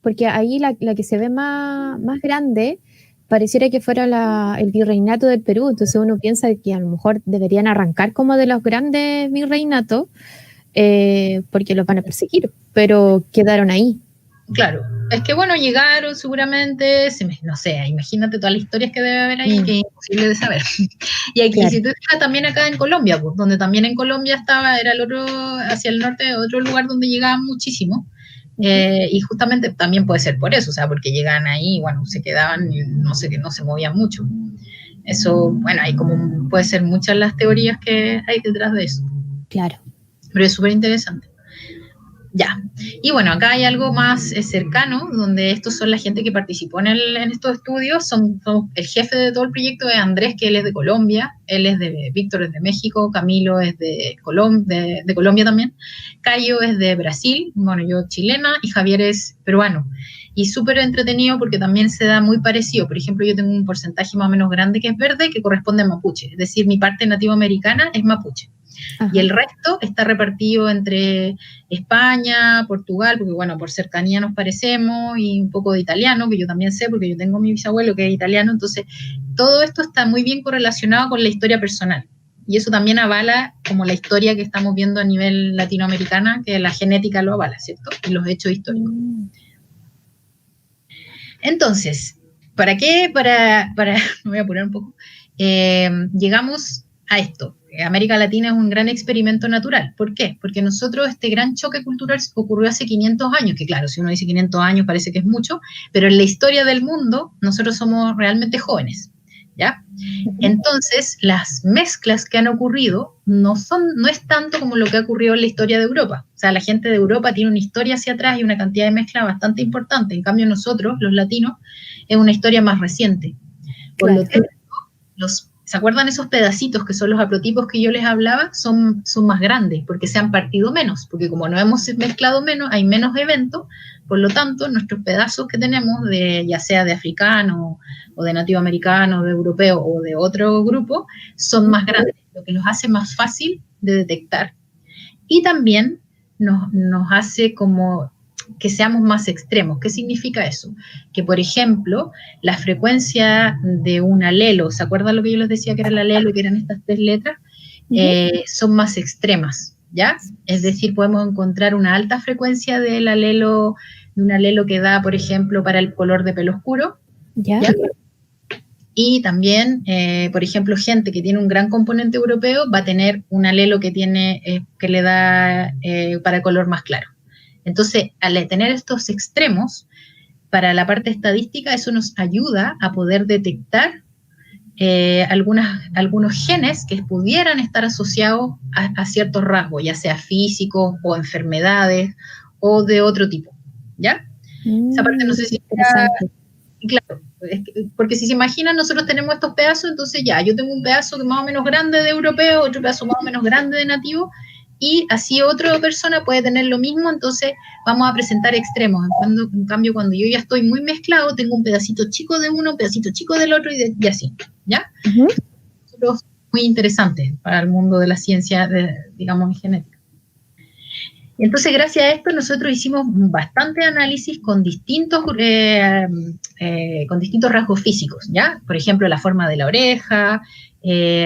porque ahí la que se ve más grande pareciera que fuera el virreinato del Perú, entonces uno piensa que a lo mejor deberían arrancar como de los grandes virreinatos, porque los van a perseguir, pero quedaron ahí. Claro, es que bueno, llegaron seguramente, no sé, imagínate todas las historias que debe haber ahí, que es imposible de saber. Y aquí, claro. Si tú estás también acá en Colombia, pues, donde también en Colombia era el otro, hacia el norte, otro lugar donde llegaban muchísimo, y justamente también puede ser por eso, o sea, porque llegaban ahí, bueno, se quedaban y no se movían mucho. Eso, bueno, hay como, puede ser muchas las teorías que hay detrás de eso. Claro. Pero es súper interesante. Ya. Y bueno, acá hay algo más cercano, donde estos son la gente que participó en estos estudios. El jefe de todo el proyecto es Andrés, que él es de Colombia, Víctor es de México, Camilo es de Colombia también, Cayo es de Brasil, bueno, yo chilena, y Javier es peruano. Y súper entretenido porque también se da muy parecido. Por ejemplo, yo tengo un porcentaje más o menos grande que es verde, que corresponde a mapuche. Es decir, mi parte nativo americana es mapuche. Ajá. Y el resto está repartido entre España, Portugal, porque bueno, por cercanía nos parecemos, y un poco de italiano, que yo también sé, porque yo tengo mi bisabuelo que es italiano. Entonces, todo esto está muy bien correlacionado con la historia personal. Y eso también avala como la historia que estamos viendo a nivel latinoamericana, que la genética lo avala, ¿cierto? Y los hechos históricos. Entonces, ¿para qué? Me voy a apurar un poco. Llegamos a esto. América Latina es un gran experimento natural. ¿Por qué? Porque nosotros, este gran choque cultural ocurrió hace 500 años, que claro, si uno dice 500 años parece que es mucho, pero en la historia del mundo nosotros somos realmente jóvenes, ¿ya? Entonces, las mezclas que han ocurrido no es tanto como lo que ha ocurrido en la historia de Europa. O sea, la gente de Europa tiene una historia hacia atrás y una cantidad de mezcla bastante importante. En cambio, nosotros, los latinos, es una historia más reciente. Por lo tanto, ¿se acuerdan esos pedacitos que son los haplotipos que yo les hablaba? Son más grandes porque se han partido menos, porque como no hemos mezclado menos, hay menos eventos, por lo tanto, nuestros pedazos que tenemos, ya sea de africano, o de nativo americano, de europeo, o de otro grupo, son más grandes, lo que los hace más fácil de detectar. Y también nos hace como que seamos más extremos. ¿Qué significa eso? Que, por ejemplo, la frecuencia de un alelo, ¿se acuerdan lo que yo les decía que era el alelo y que eran estas 3 letras? Son más extremas, ¿ya? Es decir, podemos encontrar una alta frecuencia de un alelo que da, por ejemplo, para el color de pelo oscuro, ¿ya? Y también, por ejemplo, gente que tiene un gran componente europeo va a tener un alelo que le da para el color más claro. Entonces, al tener estos extremos, para la parte estadística, eso nos ayuda a poder detectar algunos genes que pudieran estar asociados a ciertos rasgos, ya sea físicos o enfermedades o de otro tipo, ¿ya? Esa parte no sé si está... Claro, porque si se imaginan, nosotros tenemos estos pedazos, entonces ya, yo tengo un pedazo que más o menos grande de europeo, otro pedazo más o menos grande de nativo, y así otra persona puede tener lo mismo, entonces vamos a presentar extremos. En cambio, cuando yo ya estoy muy mezclado, tengo un pedacito chico de uno, un pedacito chico del otro, y así, ¿ya? Nosotros, muy interesante para el mundo de la ciencia, digamos, en genética. Entonces, gracias a esto, nosotros hicimos bastante análisis con distintos rasgos físicos, ¿ya? Por ejemplo, la forma de la oreja,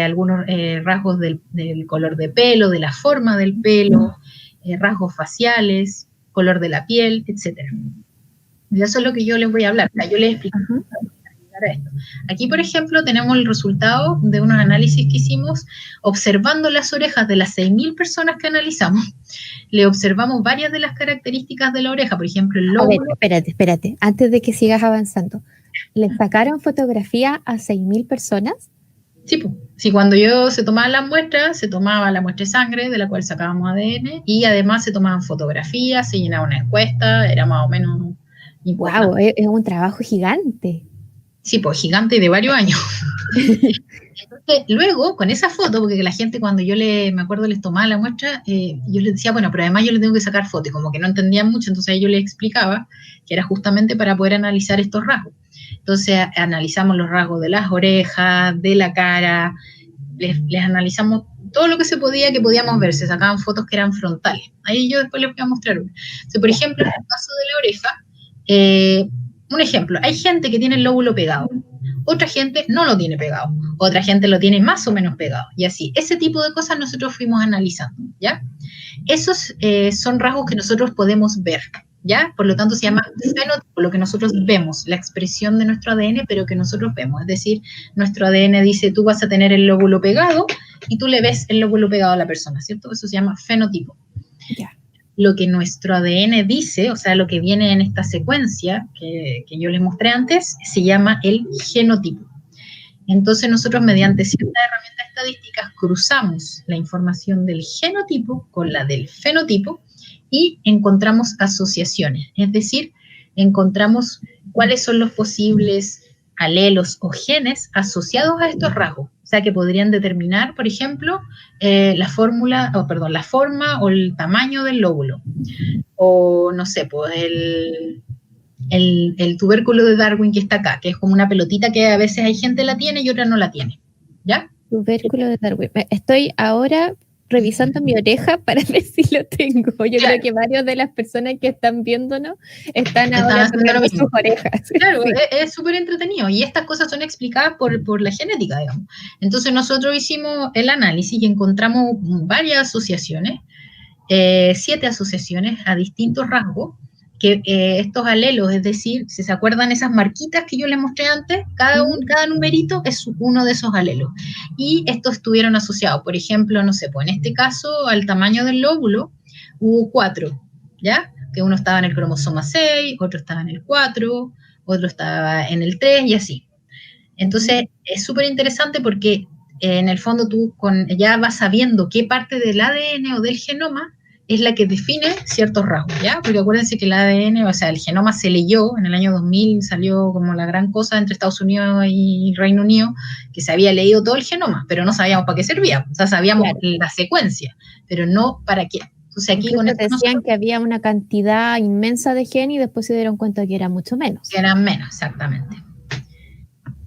algunos rasgos del color de pelo, de la forma del pelo, rasgos faciales, color de la piel, etc. Y eso es lo que yo les voy a hablar. Yo les explico. Esto. Aquí, por ejemplo, tenemos el resultado de unos análisis que hicimos observando las orejas de las 6.000 personas que analizamos. Le observamos varias de las características de la oreja, por ejemplo, el lóbulo. A ver, espérate, antes de que sigas avanzando. ¿Le sacaron fotografía a 6.000 personas? Sí, pues. Sí, cuando se tomaban las muestras, se tomaba la muestra de sangre, de la cual sacábamos ADN, y además se tomaban fotografías, se llenaba una encuesta, era más o menos importante. ¡Wow! Es un trabajo gigante. Sí, pues gigante de varios años. Entonces, luego, con esa foto, porque la gente cuando me acuerdo les tomaba la muestra, yo les decía, bueno, pero además yo le tengo que sacar foto, y como que no entendían mucho, entonces yo les explicaba que era justamente para poder analizar estos rasgos. Entonces, analizamos los rasgos de las orejas, de la cara, les analizamos todo lo que se podía, que podíamos ver, se sacaban fotos que eran frontales. Ahí yo después les voy a mostrar una. Entonces, por ejemplo, en el caso de la oreja, un ejemplo, hay gente que tiene el lóbulo pegado, otra gente no lo tiene pegado, otra gente lo tiene más o menos pegado, y así. Ese tipo de cosas nosotros fuimos analizando, ¿ya? Esos son rasgos que nosotros podemos ver, ¿ya? Por lo tanto se llama fenotipo, lo que nosotros vemos, la expresión de nuestro ADN, pero que nosotros vemos. Es decir, nuestro ADN dice, tú vas a tener el lóbulo pegado, y tú le ves el lóbulo pegado a la persona, ¿cierto? Eso se llama fenotipo. Ya. Lo que nuestro ADN dice, o sea, lo que viene en esta secuencia que yo les mostré antes, se llama el genotipo. Entonces nosotros mediante ciertas herramientas estadísticas cruzamos la información del genotipo con la del fenotipo y encontramos asociaciones, es decir, encontramos cuáles son los posibles alelos o genes asociados a estos rasgos, o sea, que podrían determinar, por ejemplo, la forma o el tamaño del lóbulo, o no sé, pues el tubérculo de Darwin que está acá, que es como una pelotita que a veces hay gente la tiene y otra no la tiene, ¿ya? Tubérculo de Darwin. Estoy ahora revisando mi oreja para ver si lo tengo. Yo creo que varias de las personas que están viéndonos están ahora tocando sus orejas. Claro, sí. Es súper entretenido y estas cosas son explicadas por la genética, digamos. Entonces nosotros hicimos el análisis y encontramos varias asociaciones, 7 asociaciones a distintos rasgos, que estos alelos, es decir, si se acuerdan esas marquitas que yo les mostré antes, cada numerito es uno de esos alelos. Y estos estuvieron asociados, por ejemplo, no sé, pues en este caso, al tamaño del lóbulo, hubo 4, ¿ya? Que uno estaba en el cromosoma 6, otro estaba en el 4, otro estaba en el 3 y así. Entonces, es súper interesante porque en el fondo tú ya vas sabiendo qué parte del ADN o del genoma es la que define ciertos rasgos, ¿ya? Porque acuérdense que el ADN, o sea, el genoma se leyó, en el año 2000 salió como la gran cosa entre Estados Unidos y Reino Unido, que se había leído todo el genoma, pero no sabíamos para qué servía, o sea, sabíamos la secuencia, pero no para qué. Entonces aquí con esto decían que había una cantidad inmensa de genes y después se dieron cuenta que era mucho menos. Que eran menos, exactamente.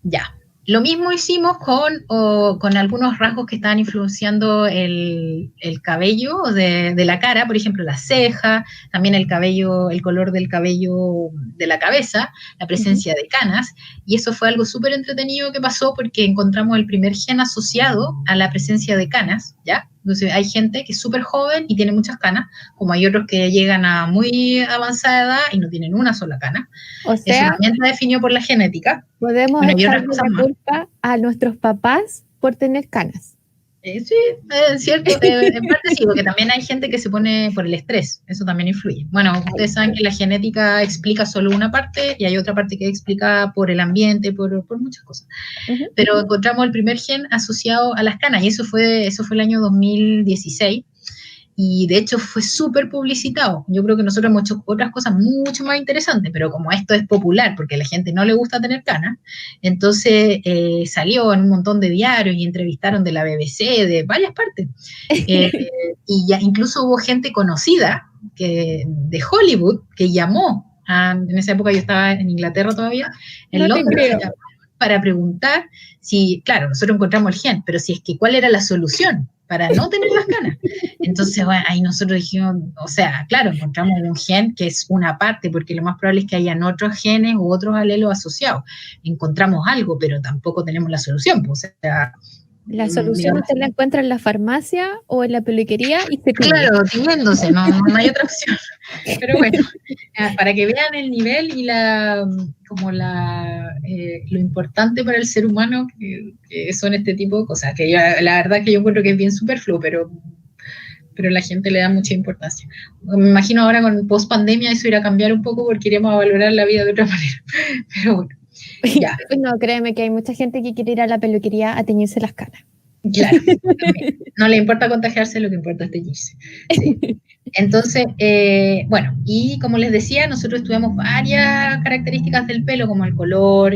Ya. Lo mismo hicimos con algunos rasgos que estaban influenciando el cabello de la cara, por ejemplo, la ceja, también el cabello, el color del cabello de la cabeza, la presencia de canas, y eso fue algo súper entretenido que pasó porque encontramos el primer gen asociado a la presencia de canas, ¿ya? Entonces hay gente que es súper joven y tiene muchas canas, como hay otros que llegan a muy avanzada edad y no tienen una sola cana. O sea, eso también está definido por la genética. Podemos echarle la culpa a nuestros papás por tener canas. Sí, es cierto, en parte sí, porque también hay gente que se pone por el estrés, eso también influye. Bueno, ustedes saben que la genética explica solo una parte y hay otra parte que explica por el ambiente, por muchas cosas. Pero encontramos el primer gen asociado a las canas y eso fue el año 2016. Y de hecho fue súper publicitado. Yo creo que nosotros hemos hecho otras cosas mucho más interesantes, pero como esto es popular, porque a la gente no le gusta tener canas, entonces salió en un montón de diarios y entrevistaron de la BBC, de varias partes. Y ya incluso hubo gente conocida de Hollywood que llamó, en esa época yo estaba en Inglaterra todavía, en Londres, para preguntar si, claro, nosotros encontramos el gen, pero si es que cuál era la solución para no tener las canas. Entonces, bueno, ahí nosotros dijimos, o sea, claro, encontramos un gen que es una parte, porque lo más probable es que hayan otros genes u otros alelos asociados. Encontramos algo, pero tampoco tenemos la solución, pues, o sea... La solución usted la encuentra en la farmacia o en la peluquería y se tiñe. Claro, tiñéndose, no hay otra opción. Pero bueno, para que vean el nivel y lo importante para el ser humano que son este tipo de cosas, que la verdad que yo encuentro que es bien superfluo, pero la gente le da mucha importancia. Me imagino ahora con post-pandemia eso irá a cambiar un poco porque iremos a valorar la vida de otra manera. Pero bueno. Ya. No, créeme que hay mucha gente que quiere ir a la peluquería a teñirse las canas. Claro, no le importa contagiarse, lo que importa es teñirse. Sí. Entonces, bueno, y como les decía, nosotros estudiamos varias características del pelo, como el color,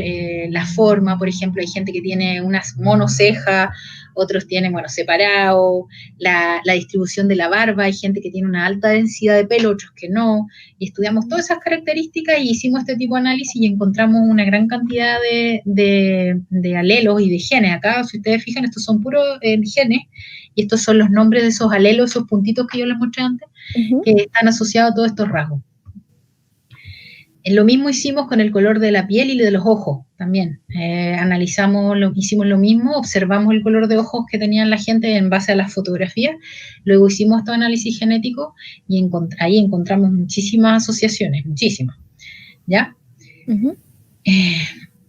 la forma, por ejemplo, hay gente que tiene unas monocejas, otros tienen, bueno, separado, la distribución de la barba, hay gente que tiene una alta densidad de pelo, otros que no, y estudiamos todas esas características y hicimos este tipo de análisis y encontramos una gran cantidad de alelos y de genes. Acá, si ustedes fijan, estos son puros genes, y estos son los nombres de esos alelos, esos puntitos que yo les mostré antes, que están asociados a todos estos rasgos. Lo mismo hicimos con el color de la piel y de los ojos también. Hicimos lo mismo, observamos el color de ojos que tenían la gente en base a las fotografías, luego hicimos este análisis genético y ahí encontramos muchísimas asociaciones, muchísimas, ¿ya?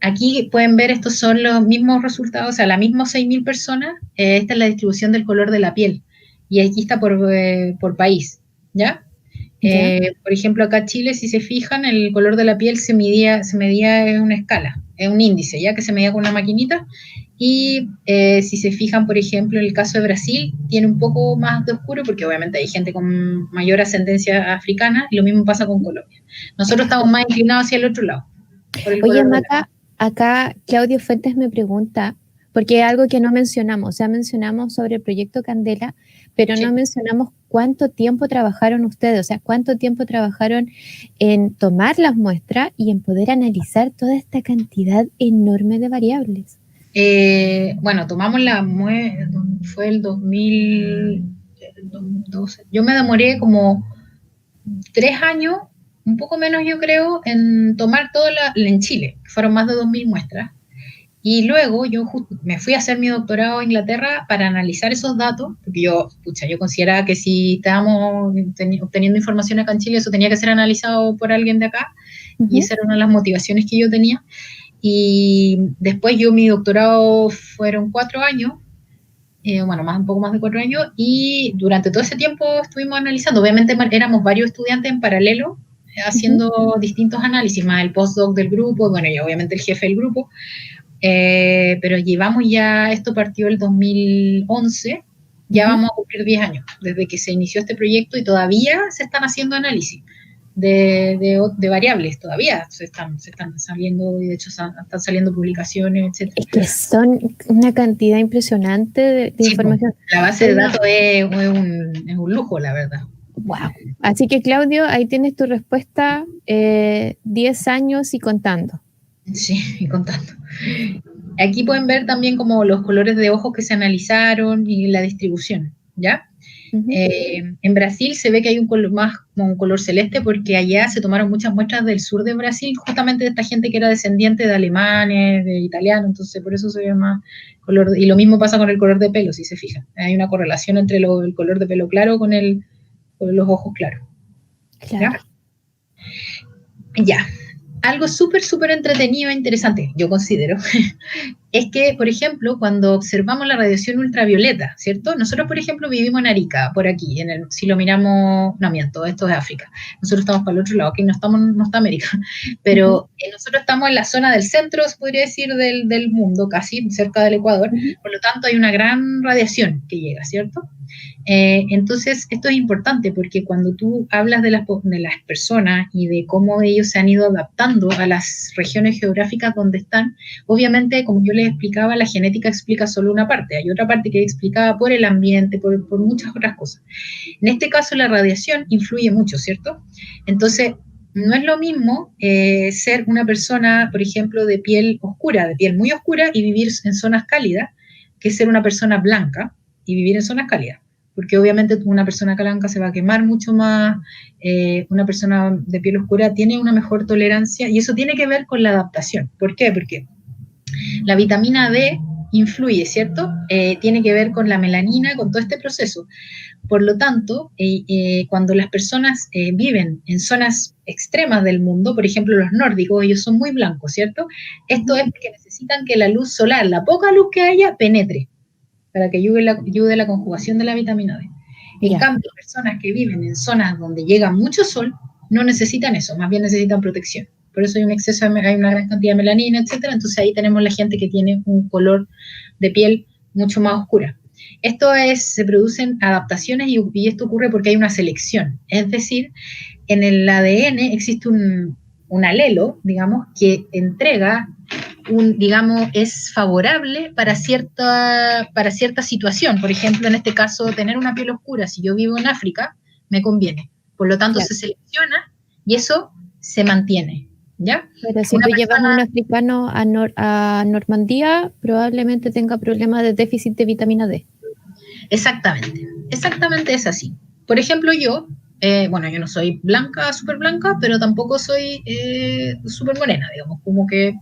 Aquí pueden ver, estos son los mismos resultados, o sea, las mismas 6.000 personas, esta es la distribución del color de la piel, y aquí está por país, ¿ya? Por ejemplo, acá en Chile, si se fijan, el color de la piel se medía en una escala, en un índice, ya que se medía con una maquinita, y si se fijan, por ejemplo, en el caso de Brasil, tiene un poco más de oscuro, porque obviamente hay gente con mayor ascendencia africana, y lo mismo pasa con Colombia. Nosotros estamos más inclinados hacia el otro lado. Oye, Maca, acá Claudio Fuentes me pregunta, porque es algo que no mencionamos, o sea, mencionamos sobre el proyecto Candela, pero no mencionamos cuánto tiempo trabajaron ustedes, o sea, cuánto tiempo trabajaron en tomar las muestras y en poder analizar toda esta cantidad enorme de variables. Bueno, tomamos fue el 2012. Yo me demoré como 3 años, un poco menos yo creo, en tomar en Chile, que fueron más de 2.000 muestras. Y luego yo me fui a hacer mi doctorado a Inglaterra para analizar esos datos, porque yo consideraba que si estábamos obteniendo información acá en Chile, eso tenía que ser analizado por alguien de acá, y esa era una de las motivaciones que yo tenía. Y después mi doctorado fueron 4 años, un poco más de 4 años, y durante todo ese tiempo estuvimos analizando. Obviamente éramos varios estudiantes en paralelo, haciendo distintos análisis, más el postdoc del grupo, bueno, y obviamente el jefe del grupo, pero esto partió el 2011, ya vamos a cumplir 10 años desde que se inició este proyecto, y todavía se están haciendo análisis de variables, todavía se están saliendo, y de hecho están saliendo publicaciones, etc. Es que son una cantidad impresionante de información. La base de datos es un lujo, la verdad. Wow. Así que, Claudio, ahí tienes tu respuesta, 10 años y contando. Sí, y contando. Aquí pueden ver también como los colores de ojos que se analizaron y la distribución, ¿ya? En Brasil se ve que hay un color celeste, porque allá se tomaron muchas muestras del sur de Brasil, justamente de esta gente que era descendiente de alemanes, de italianos, entonces por eso se ve más color, y lo mismo pasa con el color de pelo, si se fijan. Hay una correlación entre el color de pelo claro con los ojos claros. Claro. Ya. Algo súper entretenido e interesante, yo considero, es que, por ejemplo, cuando observamos la radiación ultravioleta, ¿cierto? Nosotros, por ejemplo, vivimos en Arica, por aquí, si lo miramos, no miento, esto es África, nosotros estamos para el otro lado, aquí no está América, pero nosotros estamos en la zona del centro, se podría decir, del mundo, casi cerca del Ecuador, por lo tanto hay una gran radiación que llega, ¿cierto? Entonces, esto es importante, porque cuando tú hablas de las personas y de cómo ellos se han ido adaptando a las regiones geográficas donde están, obviamente, como yo les explicaba, la genética explica solo una parte, hay otra parte que es explicada por el ambiente, por muchas otras cosas. En este caso, la radiación influye mucho, ¿cierto? Entonces, no es lo mismo ser una persona, por ejemplo, de piel oscura, de piel muy oscura, y vivir en zonas cálidas, que ser una persona blanca y vivir en zonas cálidas. Porque obviamente una persona blanca se va a quemar mucho más, una persona de piel oscura tiene una mejor tolerancia, y eso tiene que ver con la adaptación. ¿Por qué? Porque la vitamina D influye, ¿cierto? Tiene que ver con la melanina, con todo este proceso. Por lo tanto, cuando las personas viven en zonas extremas del mundo, por ejemplo los nórdicos, ellos son muy blancos, ¿cierto? Esto es porque necesitan que la luz solar, la poca luz que haya, penetre, para que ayude la conjugación de la vitamina D. En cambio, personas que viven en zonas donde llega mucho sol, no necesitan eso, más bien necesitan protección. Por eso hay hay una gran cantidad de melanina, etcétera. Entonces ahí tenemos la gente que tiene un color de piel mucho más oscura. Se producen adaptaciones, y esto ocurre porque hay una selección. Es decir, en el ADN existe un alelo, digamos, que entrega es favorable para cierta situación. Por ejemplo, en este caso, tener una piel oscura, si yo vivo en África, me conviene. Por lo tanto, se selecciona y eso se mantiene, ¿ya? Pero si tú llevas a un africano a Normandía, probablemente tenga problemas de déficit de vitamina D. Exactamente es así. Por ejemplo, yo no soy súper blanca, pero tampoco soy súper morena, digamos, como que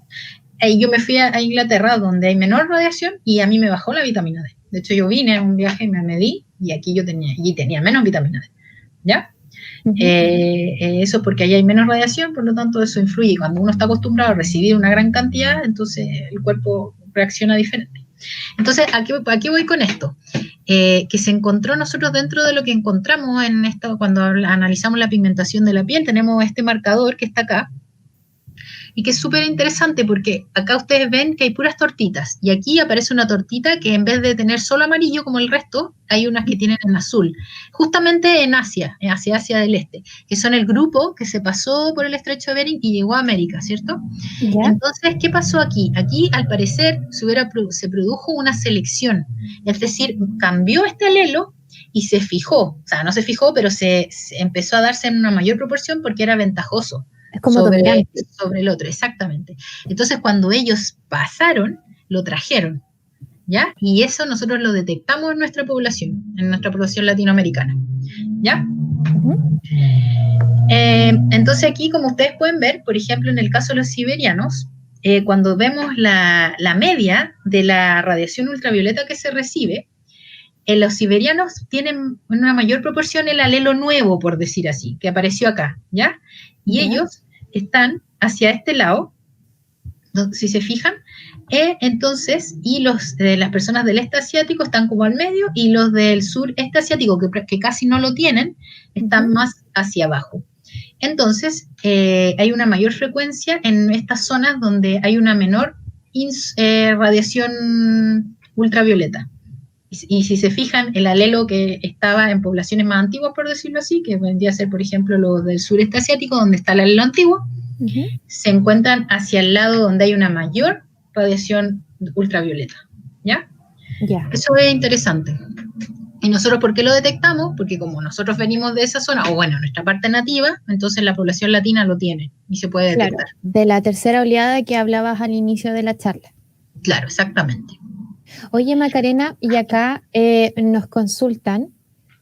yo me fui a Inglaterra, donde hay menor radiación, y a mí me bajó la vitamina D. De hecho, yo vine a un viaje y me medí, y aquí tenía menos vitamina D, ¿ya? Eso es porque allá hay menos radiación, por lo tanto eso influye. Cuando uno está acostumbrado a recibir una gran cantidad, entonces el cuerpo reacciona diferente. Entonces, aquí voy con esto, que se encontró nosotros dentro de lo que encontramos en esto, cuando analizamos la pigmentación de la piel, tenemos este marcador que está acá, y que es súper interesante porque acá ustedes ven que hay puras tortitas y aquí aparece una tortita que en vez de tener solo amarillo como el resto, hay unas que tienen en azul, justamente en Asia, hacia Asia del Este, que son el grupo que se pasó por el estrecho de Bering y llegó a América, ¿cierto? ¿Ya? Entonces, ¿qué pasó aquí? Aquí, al parecer, se produjo una selección, es decir, cambió este alelo y se fijó, o sea, no se fijó, pero se empezó a darse en una mayor proporción porque era ventajoso Es como dominante. sobre el otro, exactamente. Entonces, cuando ellos pasaron, lo trajeron, ¿ya? Y eso nosotros lo detectamos en nuestra población latinoamericana, ¿ya? Entonces aquí, como ustedes pueden ver, por ejemplo, en el caso de los siberianos, cuando vemos la media de la radiación ultravioleta que se recibe, los siberianos tienen en una mayor proporción el alelo nuevo, por decir así, que apareció acá, ¿ya? Y ellos están hacia este lado, si se fijan, entonces, y las personas del este asiático están como al medio, y los del sur este asiático, que casi no lo tienen, están más hacia abajo. Entonces, hay una mayor frecuencia en estas zonas donde hay una menor radiación ultravioleta. Y si se fijan, el alelo que estaba en poblaciones más antiguas, por decirlo así, que vendría a ser, por ejemplo, los del sureste asiático, donde está el alelo antiguo, se encuentran hacia el lado donde hay una mayor radiación ultravioleta, ¿ya? Eso es interesante. ¿Y nosotros por qué lo detectamos? Porque como nosotros venimos de esa zona, o bueno, nuestra parte nativa, entonces la población latina lo tiene y se puede detectar. Claro, de la tercera oleada que hablabas al inicio de la charla. Claro, exactamente. Oye, Macarena, y acá nos consultan,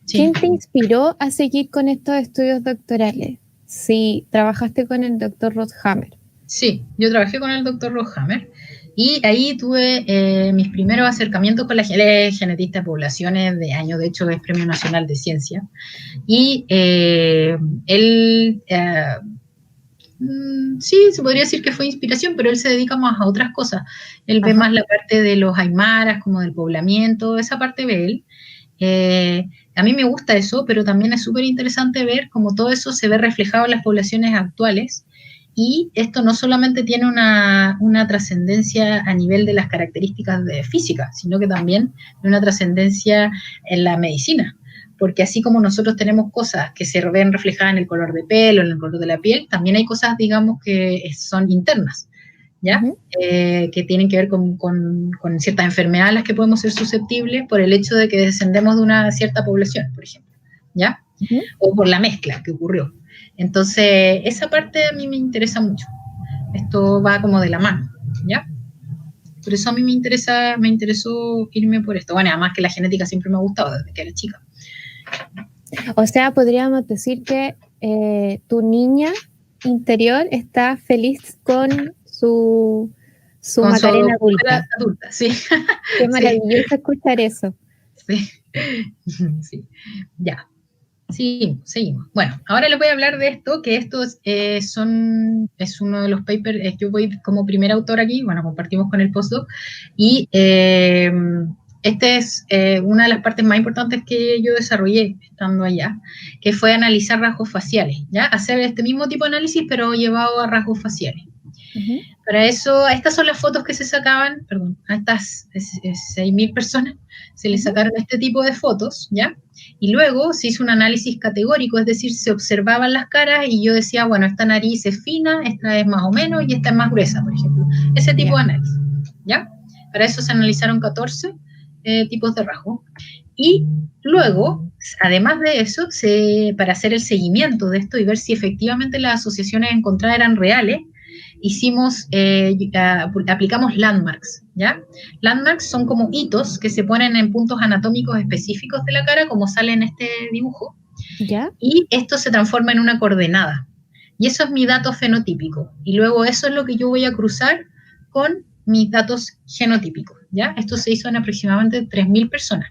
Sí. ¿quién te inspiró a seguir con estos estudios doctorales? Si trabajaste con el doctor Rothhammer. Sí, yo trabajé con el doctor Rothhammer y ahí tuve mis primeros acercamientos con la genetista de poblaciones de año, de hecho es Premio Nacional de Ciencia, y él... sí, se podría decir que fue inspiración, pero él se dedica más a otras cosas. Él ve más la parte de los aymaras, como del poblamiento, esa parte ve él. A mí me gusta eso, pero también es súper interesante ver cómo todo eso se ve reflejado en las poblaciones actuales, y esto no solamente tiene una trascendencia a nivel de las características de física, sino que también de una trascendencia en la medicina. Porque así como nosotros tenemos cosas que se ven reflejadas en el color de pelo, en el color de la piel, también hay cosas, digamos, que son internas, ¿ya? Que tienen que ver con ciertas enfermedades a las que podemos ser susceptibles por el hecho de que descendemos de una cierta población, por ejemplo, ¿ya? O por la mezcla que ocurrió. Entonces, esa parte a mí me interesa mucho. Esto va como de la mano, ¿ya? Por eso a mí me interesó irme por esto. Bueno, además que la genética siempre me ha gustado desde que era chica. O sea, podríamos decir que tu niña interior está feliz con su Macarena adulta. Sí. Qué maravilloso escuchar eso. Sí. Sí. Ya. Sí, seguimos. Bueno, ahora les voy a hablar de esto, que esto es uno de los papers, yo voy como primer autor aquí, bueno, compartimos con el postdoc, y esta es una de las partes más importantes que yo desarrollé estando allá, que fue analizar rasgos faciales, ¿ya? Hacer este mismo tipo de análisis, pero llevado a rasgos faciales. Para eso, estas son las fotos que se sacaban, perdón, a estas 6.000 personas se les sacaron este tipo de fotos, ¿ya? Y luego se hizo un análisis categórico, es decir, se observaban las caras y yo decía, bueno, esta nariz es fina, esta es más o menos y esta es más gruesa, por ejemplo. Ese tipo de análisis, ¿ya? Para eso se analizaron 14 tipos de rasgos. Y luego, además de eso, para hacer el seguimiento de esto y ver si efectivamente las asociaciones encontradas eran reales, aplicamos landmarks, ¿ya? Landmarks son como hitos que se ponen en puntos anatómicos específicos de la cara, como sale en este dibujo, ¿ya? Y esto se transforma en una coordenada. Y eso es mi dato fenotípico. Y luego eso es lo que yo voy a cruzar con mis datos genotípicos, ¿ya? Esto se hizo en aproximadamente 3.000 personas.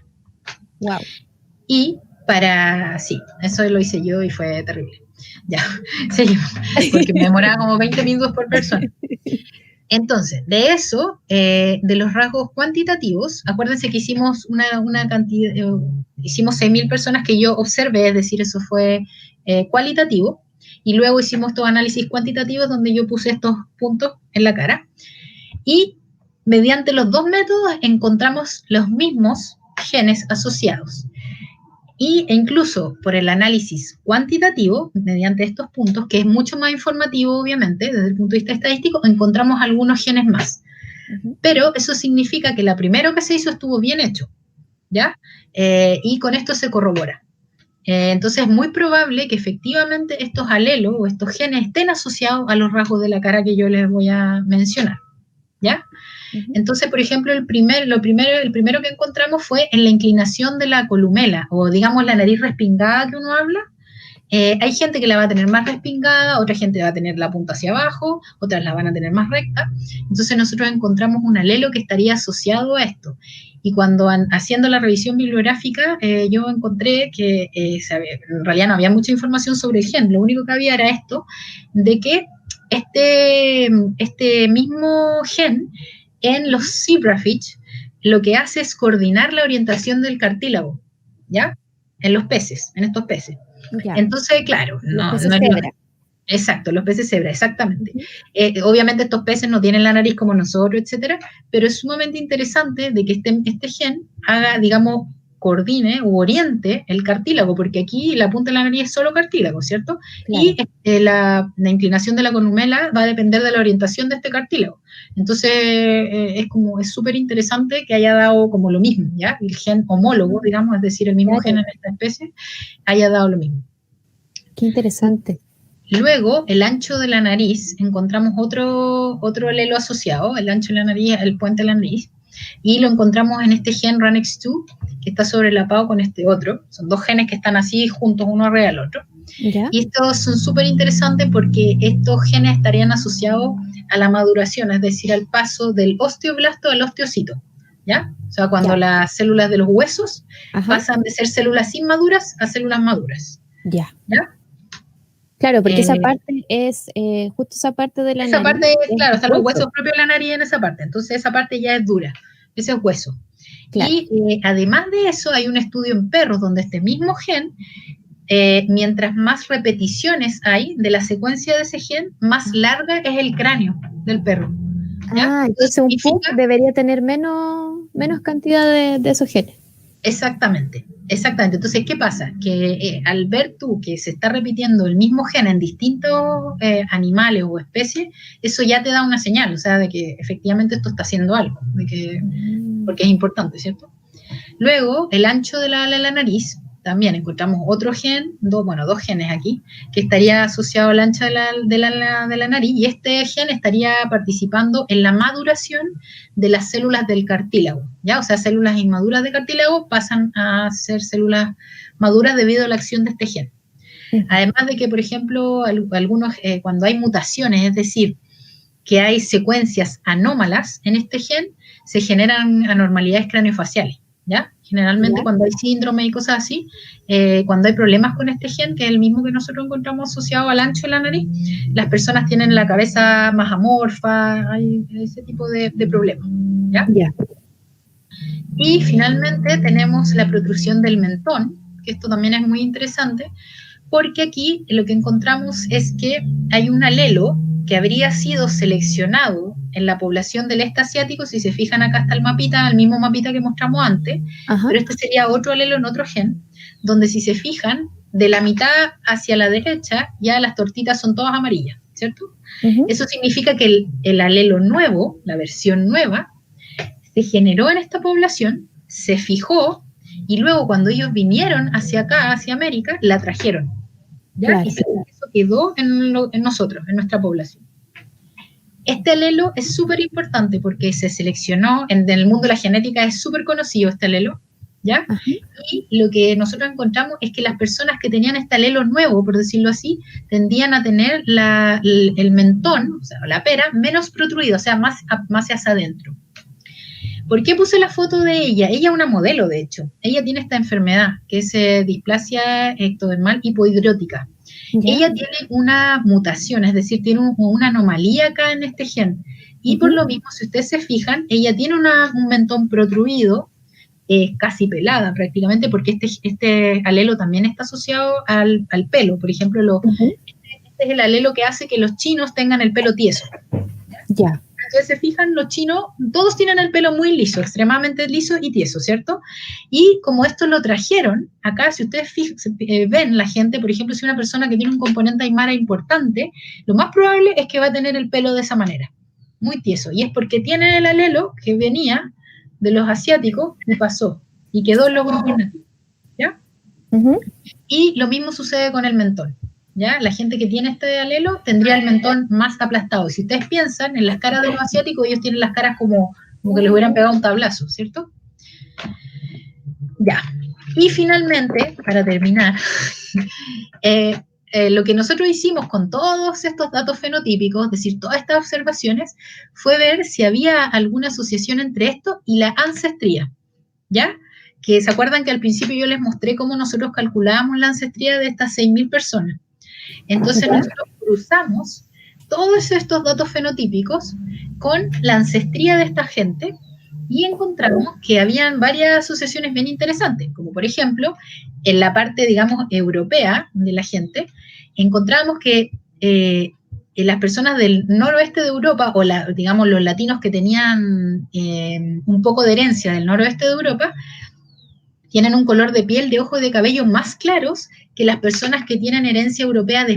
Wow. Y sí, eso lo hice yo y fue terrible. Ya, seguimos, porque me demoraba como 20 minutos por persona. Entonces, de eso, de los rasgos cuantitativos, acuérdense que hicimos una cantidad, hicimos 6.000 personas que yo observé, es decir, eso fue cualitativo, y luego hicimos estos análisis cuantitativos donde yo puse estos puntos en la cara. Y mediante los dos métodos encontramos los mismos genes asociados. E incluso por el análisis cuantitativo, mediante estos puntos, que es mucho más informativo, obviamente, desde el punto de vista estadístico, encontramos algunos genes más. Pero eso significa que la primera que se hizo estuvo bien hecho, ¿ya? Y con esto se corrobora. Entonces es muy probable que efectivamente estos alelos o estos genes estén asociados a los rasgos de la cara que yo les voy a mencionar, ¿ya? Entonces, por ejemplo, el primero que encontramos fue en la inclinación de la columela, o digamos la nariz respingada que uno habla. Hay gente que la va a tener más respingada, otra gente va a tener la punta hacia abajo, otras la van a tener más recta. Entonces nosotros encontramos un alelo que estaría asociado a esto. Y cuando haciendo la revisión bibliográfica, yo encontré que en realidad no había mucha información sobre el gen, lo único que había era esto, de que este mismo gen en los zebrafish lo que hace es coordinar la orientación del cartílago, ¿ya? En los peces, en estos peces. Ya. Entonces, claro, no es exacto, los peces cebra, exactamente. Obviamente estos peces no tienen la nariz como nosotros, etcétera, pero es sumamente interesante de que este gen haga, digamos, coordine u oriente el cartílago, porque aquí la punta de la nariz es solo cartílago, ¿cierto? Claro. Y la inclinación de la columela va a depender de la orientación de este cartílago. Entonces, es súper interesante que haya dado como lo mismo, ¿ya? El gen homólogo, digamos, es decir, el mismo gen en esta especie, haya dado lo mismo. Qué interesante. Luego, el ancho de la nariz, encontramos otro alelo asociado, el ancho de la nariz, el puente de la nariz, y lo encontramos en este gen RUNX2, que está sobrelapado con este otro. Son dos genes que están así juntos uno arriba del otro. ¿Ya? Y estos son súper interesantes porque estos genes estarían asociados a la maduración, es decir, al paso del osteoblasto al osteocito, ¿ya? O sea, cuando las células de los huesos pasan de ser células inmaduras a células maduras. ¿Ya? Claro, porque esa parte es, justo esa parte de la nariz. Esa parte, claro, están los huesos propios de la nariz en esa parte, entonces esa parte ya es dura, ese es hueso. Claro. Y además de eso, hay un estudio en perros donde este mismo gen, mientras más repeticiones hay de la secuencia de ese gen, más larga es el cráneo del perro. ¿Ya? Entonces un pug debería tener menos cantidad de esos genes. Exactamente. Entonces, ¿qué pasa? Que al ver tú que se está repitiendo el mismo gen en distintos animales o especies, eso ya te da una señal, o sea, de que efectivamente esto está haciendo algo, porque es importante, ¿cierto? Luego, el ancho de la nariz, también encontramos otro gen, dos genes aquí, que estaría asociado al ancho de la nariz, y este gen estaría participando en la maduración de las células del cartílago, ¿ya? O sea, células inmaduras de cartílago pasan a ser células maduras debido a la acción de este gen. Además de que, por ejemplo, algunos, cuando hay mutaciones, es decir, que hay secuencias anómalas en este gen, se generan anormalidades craneofaciales, ¿ya? Generalmente cuando hay síndrome y cosas así, cuando hay problemas con este gen, que es el mismo que nosotros encontramos asociado al ancho de la nariz, las personas tienen la cabeza más amorfa, hay ese tipo de problemas, ¿ya? Y finalmente tenemos la protrusión del mentón, que esto también es muy interesante, porque aquí lo que encontramos es que hay un alelo que habría sido seleccionado en la población del este asiático. Si se fijan, acá está el mapita, el mismo mapita que mostramos antes, pero este sería otro alelo en otro gen, donde si se fijan, de la mitad hacia la derecha, ya las tortitas son todas amarillas, ¿cierto? Eso significa que el alelo nuevo, la versión nueva, se generó en esta población, se fijó, y luego cuando ellos vinieron hacia acá, hacia América, la trajeron. ¿Ya? Claro. Y eso quedó en nosotros, en nuestra población. Este alelo es súper importante porque se seleccionó, en el mundo de la genética es súper conocido este alelo, ¿ya? Y lo que nosotros encontramos es que las personas que tenían este alelo nuevo, por decirlo así, tendían a tener el mentón, o sea, la pera, menos protruido, o sea, más hacia adentro. ¿Por qué puse la foto de ella? Ella es una modelo, de hecho. Ella tiene esta enfermedad, que es displasia ectodermal hipohidrótica. Ella tiene una mutación, es decir, tiene una anomalía acá en este gen. Y por lo mismo, si ustedes se fijan, ella tiene un mentón protruido, casi pelada prácticamente, porque este alelo también está asociado al pelo. Por ejemplo, Este es el alelo que hace que los chinos tengan el pelo tieso. Ya. Entonces, se fijan, los chinos, todos tienen el pelo muy liso, extremadamente liso y tieso, ¿cierto? Y como esto lo trajeron, acá, si ustedes ven la gente, por ejemplo, si una persona que tiene un componente aymara importante, lo más probable es que va a tener el pelo de esa manera, muy tieso. Y es porque tienen el alelo que venía de los asiáticos y pasó, y quedó en los grupos nativos, ¿ya? Y lo mismo sucede con el mentón. ¿Ya? La gente que tiene este alelo tendría el mentón más aplastado. Si ustedes piensan en las caras de los asiáticos, ellos tienen las caras como que les hubieran pegado un tablazo, ¿cierto? Ya. Y finalmente, para terminar, lo que nosotros hicimos con todos estos datos fenotípicos, es decir, todas estas observaciones, fue ver si había alguna asociación entre esto y la ancestría, ¿ya? Que se acuerdan que al principio yo les mostré cómo nosotros calculábamos la ancestría de estas 6.000 personas. Entonces nosotros cruzamos todos estos datos fenotípicos con la ancestría de esta gente y encontramos que habían varias asociaciones bien interesantes, como por ejemplo, en la parte, digamos, europea de la gente, encontramos que las personas del noroeste de Europa, o digamos los latinos que tenían un poco de herencia del noroeste de Europa, tienen un color de piel, de ojos y de cabello más claros que las personas que tienen herencia europea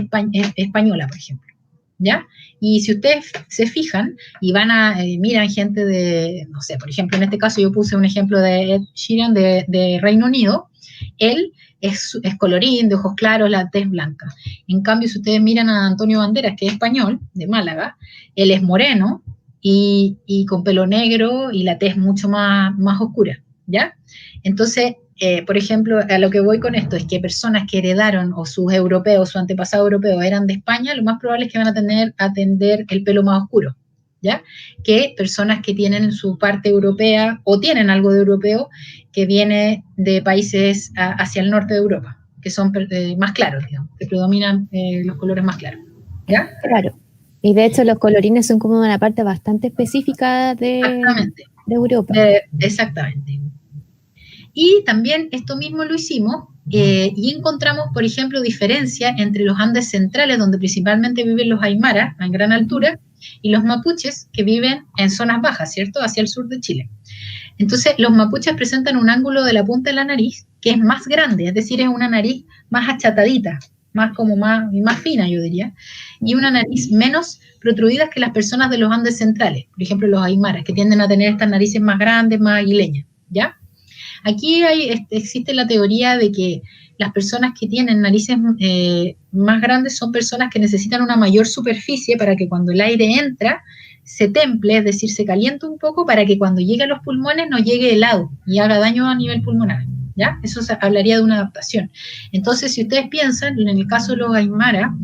española, por ejemplo, ¿ya? Y si ustedes se fijan y van a, miran gente de, no sé, por ejemplo, en este caso yo puse un ejemplo de Ed Sheeran de Reino Unido, él es colorín, de ojos claros, la tez blanca. En cambio, si ustedes miran a Antonio Banderas, que es español, de Málaga, él es moreno y con pelo negro y la tez mucho más oscura, ¿ya? Entonces, por ejemplo, a lo que voy con esto es que personas que heredaron o sus europeos, su antepasado europeo eran de España, lo más probable es que van a tener el pelo más oscuro, ¿ya? Que personas que tienen su parte europea o tienen algo de europeo que viene de países hacia el norte de Europa, que son más claros, digamos, que predominan los colores más claros, ¿ya? Claro. Y de hecho los colorines son como una parte bastante específica de Europa. Exactamente. Y también esto mismo lo hicimos y encontramos, por ejemplo, diferencia entre los Andes centrales, donde principalmente viven los aymaras en gran altura, y los mapuches, que viven en zonas bajas, ¿cierto?, hacia el sur de Chile. Entonces, los mapuches presentan un ángulo de la punta de la nariz que es más grande, es decir, es una nariz más achatadita, más fina, yo diría, y una nariz menos protruida que las personas de los Andes centrales, por ejemplo, los aymaras, que tienden a tener estas narices más grandes, más aguileñas, ¿ya? Aquí existe la teoría de que las personas que tienen narices más grandes son personas que necesitan una mayor superficie para que cuando el aire entra se temple, es decir, se caliente un poco para que cuando llegue a los pulmones no llegue helado y haga daño a nivel pulmonar, ¿ya? Eso hablaría de una adaptación. Entonces, si ustedes piensan, en el caso de los aymara,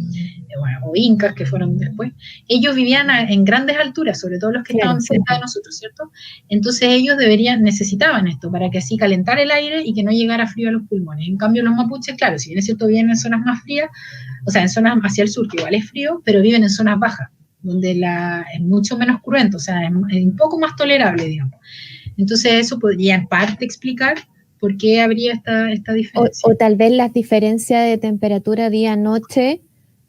o incas que fueron después, ellos vivían en grandes alturas, sobre todo los que estaban cerca de nosotros, ¿cierto? Entonces ellos necesitaban esto para que así calentara el aire y que no llegara frío a los pulmones. En cambio los mapuches, claro, si bien es cierto, viven en zonas más frías, o sea, en zonas hacia el sur, que igual es frío, pero viven en zonas bajas, donde es mucho menos cruento, o sea, es un poco más tolerable, digamos. Entonces eso podría en parte explicar por qué habría esta diferencia. O tal vez las diferencias de temperatura día-noche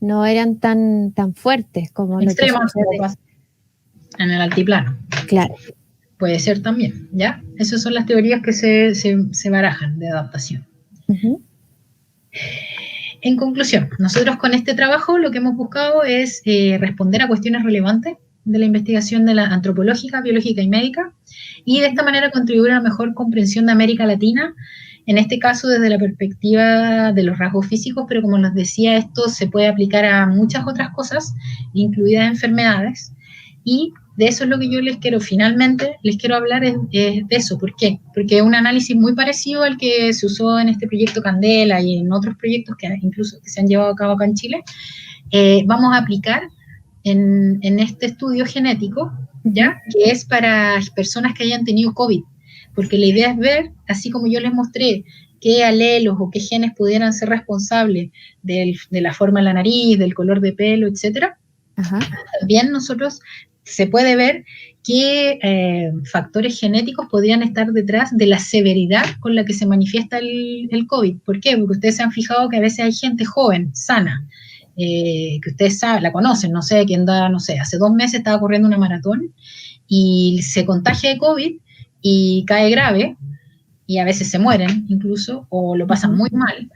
no eran tan fuertes como extremas como pasa en el altiplano. Claro. Puede ser también, ¿ya? Esas son las teorías que se barajan de adaptación. En conclusión, nosotros con este trabajo lo que hemos buscado es responder a cuestiones relevantes de la investigación de la antropológica, biológica y médica, y de esta manera contribuir a una mejor comprensión de América Latina, en este caso desde la perspectiva de los rasgos físicos, pero como les decía, esto se puede aplicar a muchas otras cosas, incluidas enfermedades, y de eso es lo que yo finalmente les quiero hablar es de eso. ¿Por qué? Porque es un análisis muy parecido al que se usó en este proyecto Candela y en otros proyectos que incluso que se han llevado a cabo acá en Chile. Vamos a aplicar en este estudio genético, ¿ya? Que es para personas que hayan tenido COVID, porque la idea es ver, así como yo les mostré, qué alelos o qué genes pudieran ser responsables de la forma de la nariz, del color de pelo, etcétera. También se puede ver qué factores genéticos podrían estar detrás de la severidad con la que se manifiesta el COVID. ¿Por qué? Porque ustedes se han fijado que a veces hay gente joven, sana, que ustedes saben, la conocen, no sé, quién da, no sé, hace 2 meses estaba corriendo una maratón y se contagia de COVID y cae grave, y a veces se mueren incluso, o lo pasan muy mal,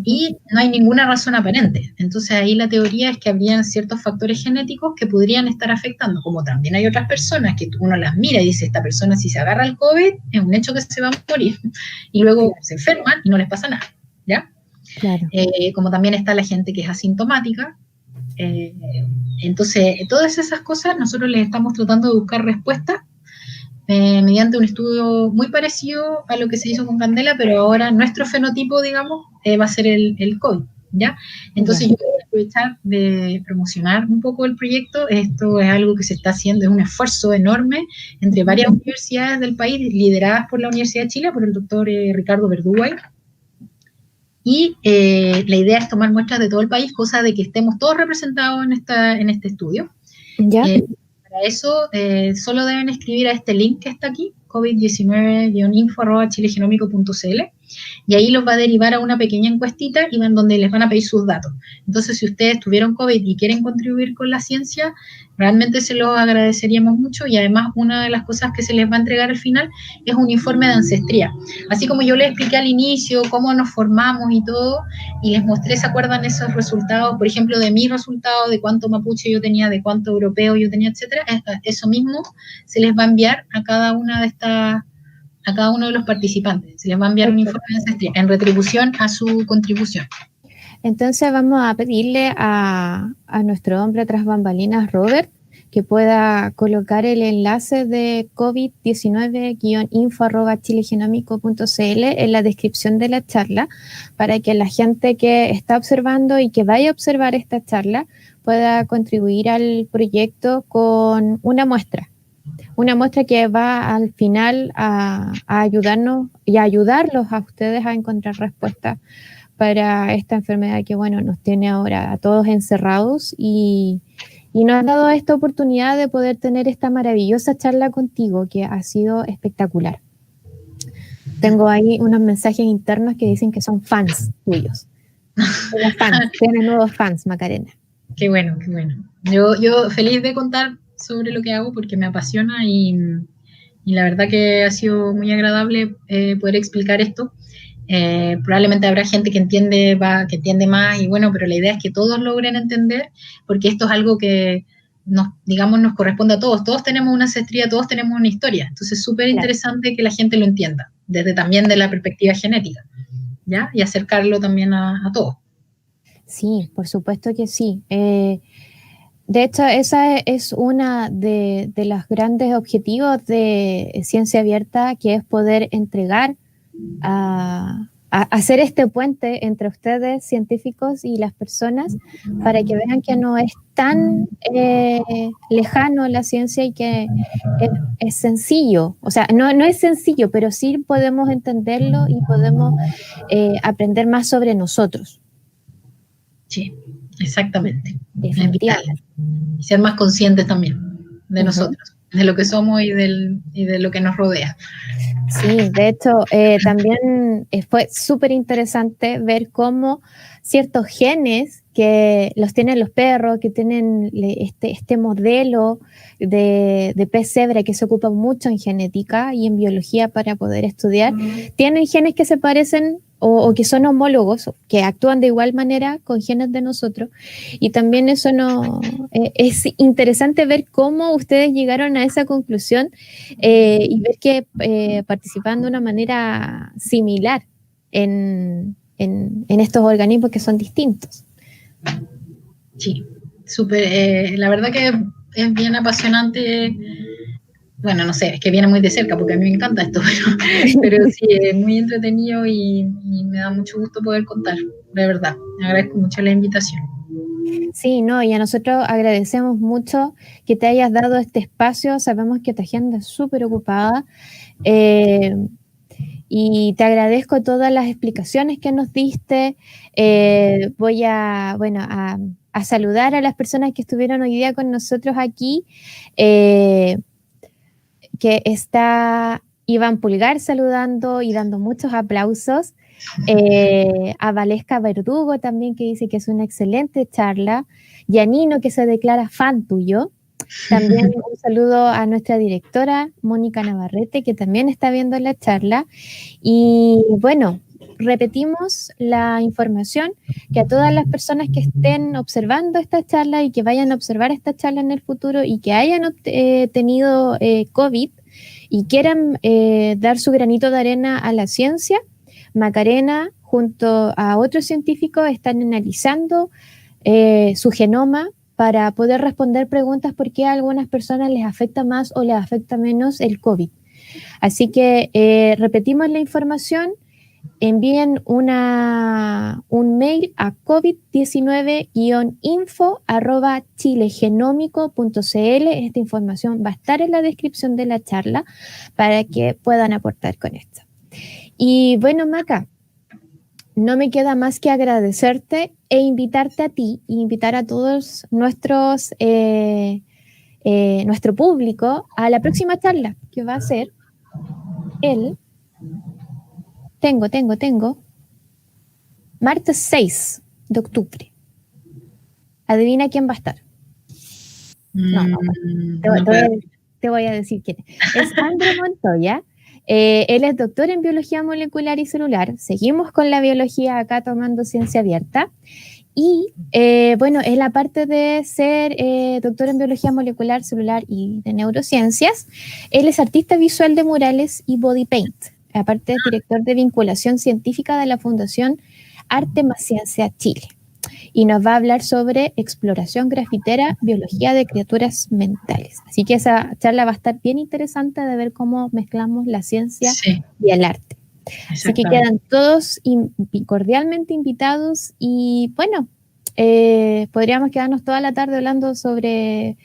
y no hay ninguna razón aparente. Entonces ahí la teoría es que habrían ciertos factores genéticos que podrían estar afectando, como también hay otras personas que uno las mira y dice, esta persona si se agarra el COVID, es un hecho que se va a morir, y luego se enferman y no les pasa nada, ¿ya? Claro. Como también está la gente que es asintomática. Entonces, todas esas cosas nosotros les estamos tratando de buscar respuestas mediante un estudio muy parecido a lo que se hizo con Candela, pero ahora nuestro fenotipo, digamos, va a ser el COVID, ¿ya? Entonces yo voy a aprovechar de promocionar un poco el proyecto. Esto es algo que se está haciendo, es un esfuerzo enorme entre varias universidades del país, lideradas por la Universidad de Chile, por el doctor Ricardo Verdúguay. Y la idea es tomar muestras de todo el país, cosa de que estemos todos representados en este estudio. ¿Ya? Para eso solo deben escribir a este link que está aquí, covid19-info@chilegenómico.cl, y ahí los va a derivar a una pequeña encuestita y van donde les van a pedir sus datos. Entonces, si ustedes tuvieron COVID y quieren contribuir con la ciencia, realmente se los agradeceríamos mucho, y además una de las cosas que se les va a entregar al final es un informe de ancestría. Así como yo les expliqué al inicio cómo nos formamos y todo, y les mostré, ¿se acuerdan esos resultados? Por ejemplo, de mi resultado, de cuánto mapuche yo tenía, de cuánto europeo yo tenía, etcétera. Eso mismo se les va a enviar a cada una de estas, a cada uno de los participantes. Se les va a enviar un informe de ancestría en retribución a su contribución. Entonces vamos a pedirle a nuestro hombre tras bambalinas, Robert, que pueda colocar el enlace de covid19-info@chilegenómico.cl en la descripción de la charla, para que la gente que está observando y que vaya a observar esta charla pueda contribuir al proyecto con una muestra que va al final a ayudarnos y a ayudarlos a ustedes a encontrar respuestas para esta enfermedad que, bueno, nos tiene ahora a todos encerrados, y nos ha dado esta oportunidad de poder tener esta maravillosa charla contigo, que ha sido espectacular. Tengo ahí unos mensajes internos que dicen que son fans tuyos. Tiene nuevos fans, Macarena. Qué bueno, qué bueno. Yo feliz de contar sobre lo que hago porque me apasiona, y la verdad que ha sido muy agradable poder explicar esto. Probablemente habrá gente que entiende más, y bueno, pero la idea es que todos logren entender, porque esto es algo que nos corresponde a todos. Todos tenemos una ancestría, todos tenemos una historia. Entonces es súper interesante que la gente lo entienda, desde también de la perspectiva genética, ¿ya? Y acercarlo también a todos. Sí, por supuesto que sí. De hecho, esa es una de los grandes objetivos de Ciencia Abierta, que es poder entregar a hacer este puente entre ustedes, científicos, y las personas, para que vean que no es tan lejano la ciencia y que es sencillo. O sea, no es sencillo, pero sí podemos entenderlo y podemos aprender más sobre nosotros. Sí, exactamente. Definitivamente. Y ser más conscientes también de nosotros, de lo que somos y de lo que nos rodea. Sí, de hecho, también fue súper interesante ver cómo ciertos genes que los tienen los perros, que tienen este modelo de pez cebra, que se ocupa mucho en genética y en biología para poder estudiar, tienen genes que se parecen o que son homólogos, que actúan de igual manera con genes de nosotros. Y también eso es interesante ver cómo ustedes llegaron a esa conclusión, y ver que participan de una manera similar en estos organismos que son distintos. Sí, súper. La verdad que es bien apasionante. Bueno, no sé, es que viene muy de cerca porque a mí me encanta esto, pero sí, es muy entretenido y me da mucho gusto poder contar, de verdad. Me agradezco mucho la invitación. Sí, no, y a nosotros agradecemos mucho que te hayas dado este espacio. Sabemos que tu agenda es súper ocupada, y te agradezco todas las explicaciones que nos diste. Voy a saludar a las personas que estuvieron hoy día con nosotros aquí, que está Iván Pulgar saludando y dando muchos aplausos. A Valesca Verdugo también, que dice que es una excelente charla. Yanino, que se declara fan tuyo. También un saludo a nuestra directora, Mónica Navarrete, que también está viendo la charla. Y bueno, repetimos la información, que a todas las personas que estén observando esta charla y que vayan a observar esta charla en el futuro y que hayan tenido COVID y quieran dar su granito de arena a la ciencia, Macarena junto a otros científicos están analizando su genoma para poder responder preguntas por qué a algunas personas les afecta más o les afecta menos el COVID. Así que repetimos la información, envíen un mail a covid19-info@chilegenómico.cl. Esta información va a estar en la descripción de la charla para que puedan aportar con esto. Y bueno, Maca, no me queda más que agradecerte e invitarte a ti e invitar a todos nuestro público a la próxima charla, que va a ser el martes 6 de octubre. Adivina quién va a estar. Te voy a decir quién es. Es André Montoya. Él es doctor en biología molecular y celular. Seguimos con la biología acá tomando ciencia abierta. Y bueno, él aparte de ser doctor en biología molecular, celular y de neurociencias, él es artista visual de murales y body paint. Aparte es director de vinculación científica de la Fundación Arte más Ciencia Chile. Y nos va a hablar sobre exploración grafitera, biología de criaturas mentales. Así que esa charla va a estar bien interesante de ver cómo mezclamos la ciencia y el arte. Así que quedan todos cordialmente invitados y bueno, podríamos quedarnos toda la tarde hablando sobre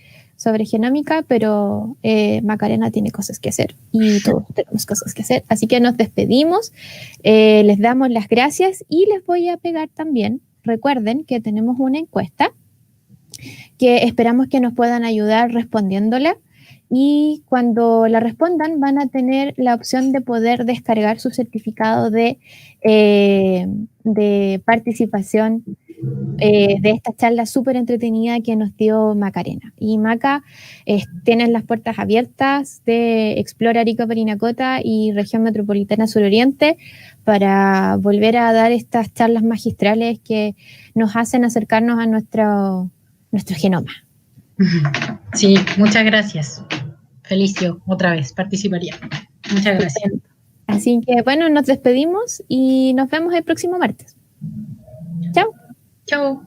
genómica, pero Macarena tiene cosas que hacer y todos tenemos cosas que hacer. Así que nos despedimos, les damos las gracias y les voy a pegar también. Recuerden que tenemos una encuesta que esperamos que nos puedan ayudar respondiéndola y cuando la respondan van a tener la opción de poder descargar su certificado de participación de esta charla súper entretenida que nos dio Macarena. Y Maca, tienes las puertas abiertas de Explora Arica Parinacota y Región Metropolitana Suroriente para volver a dar estas charlas magistrales que nos hacen acercarnos a nuestro genoma. Sí, muchas gracias. Felicio, otra vez, participaría. Muchas gracias. Así que bueno, nos despedimos y nos vemos el próximo martes. Chao. Chao.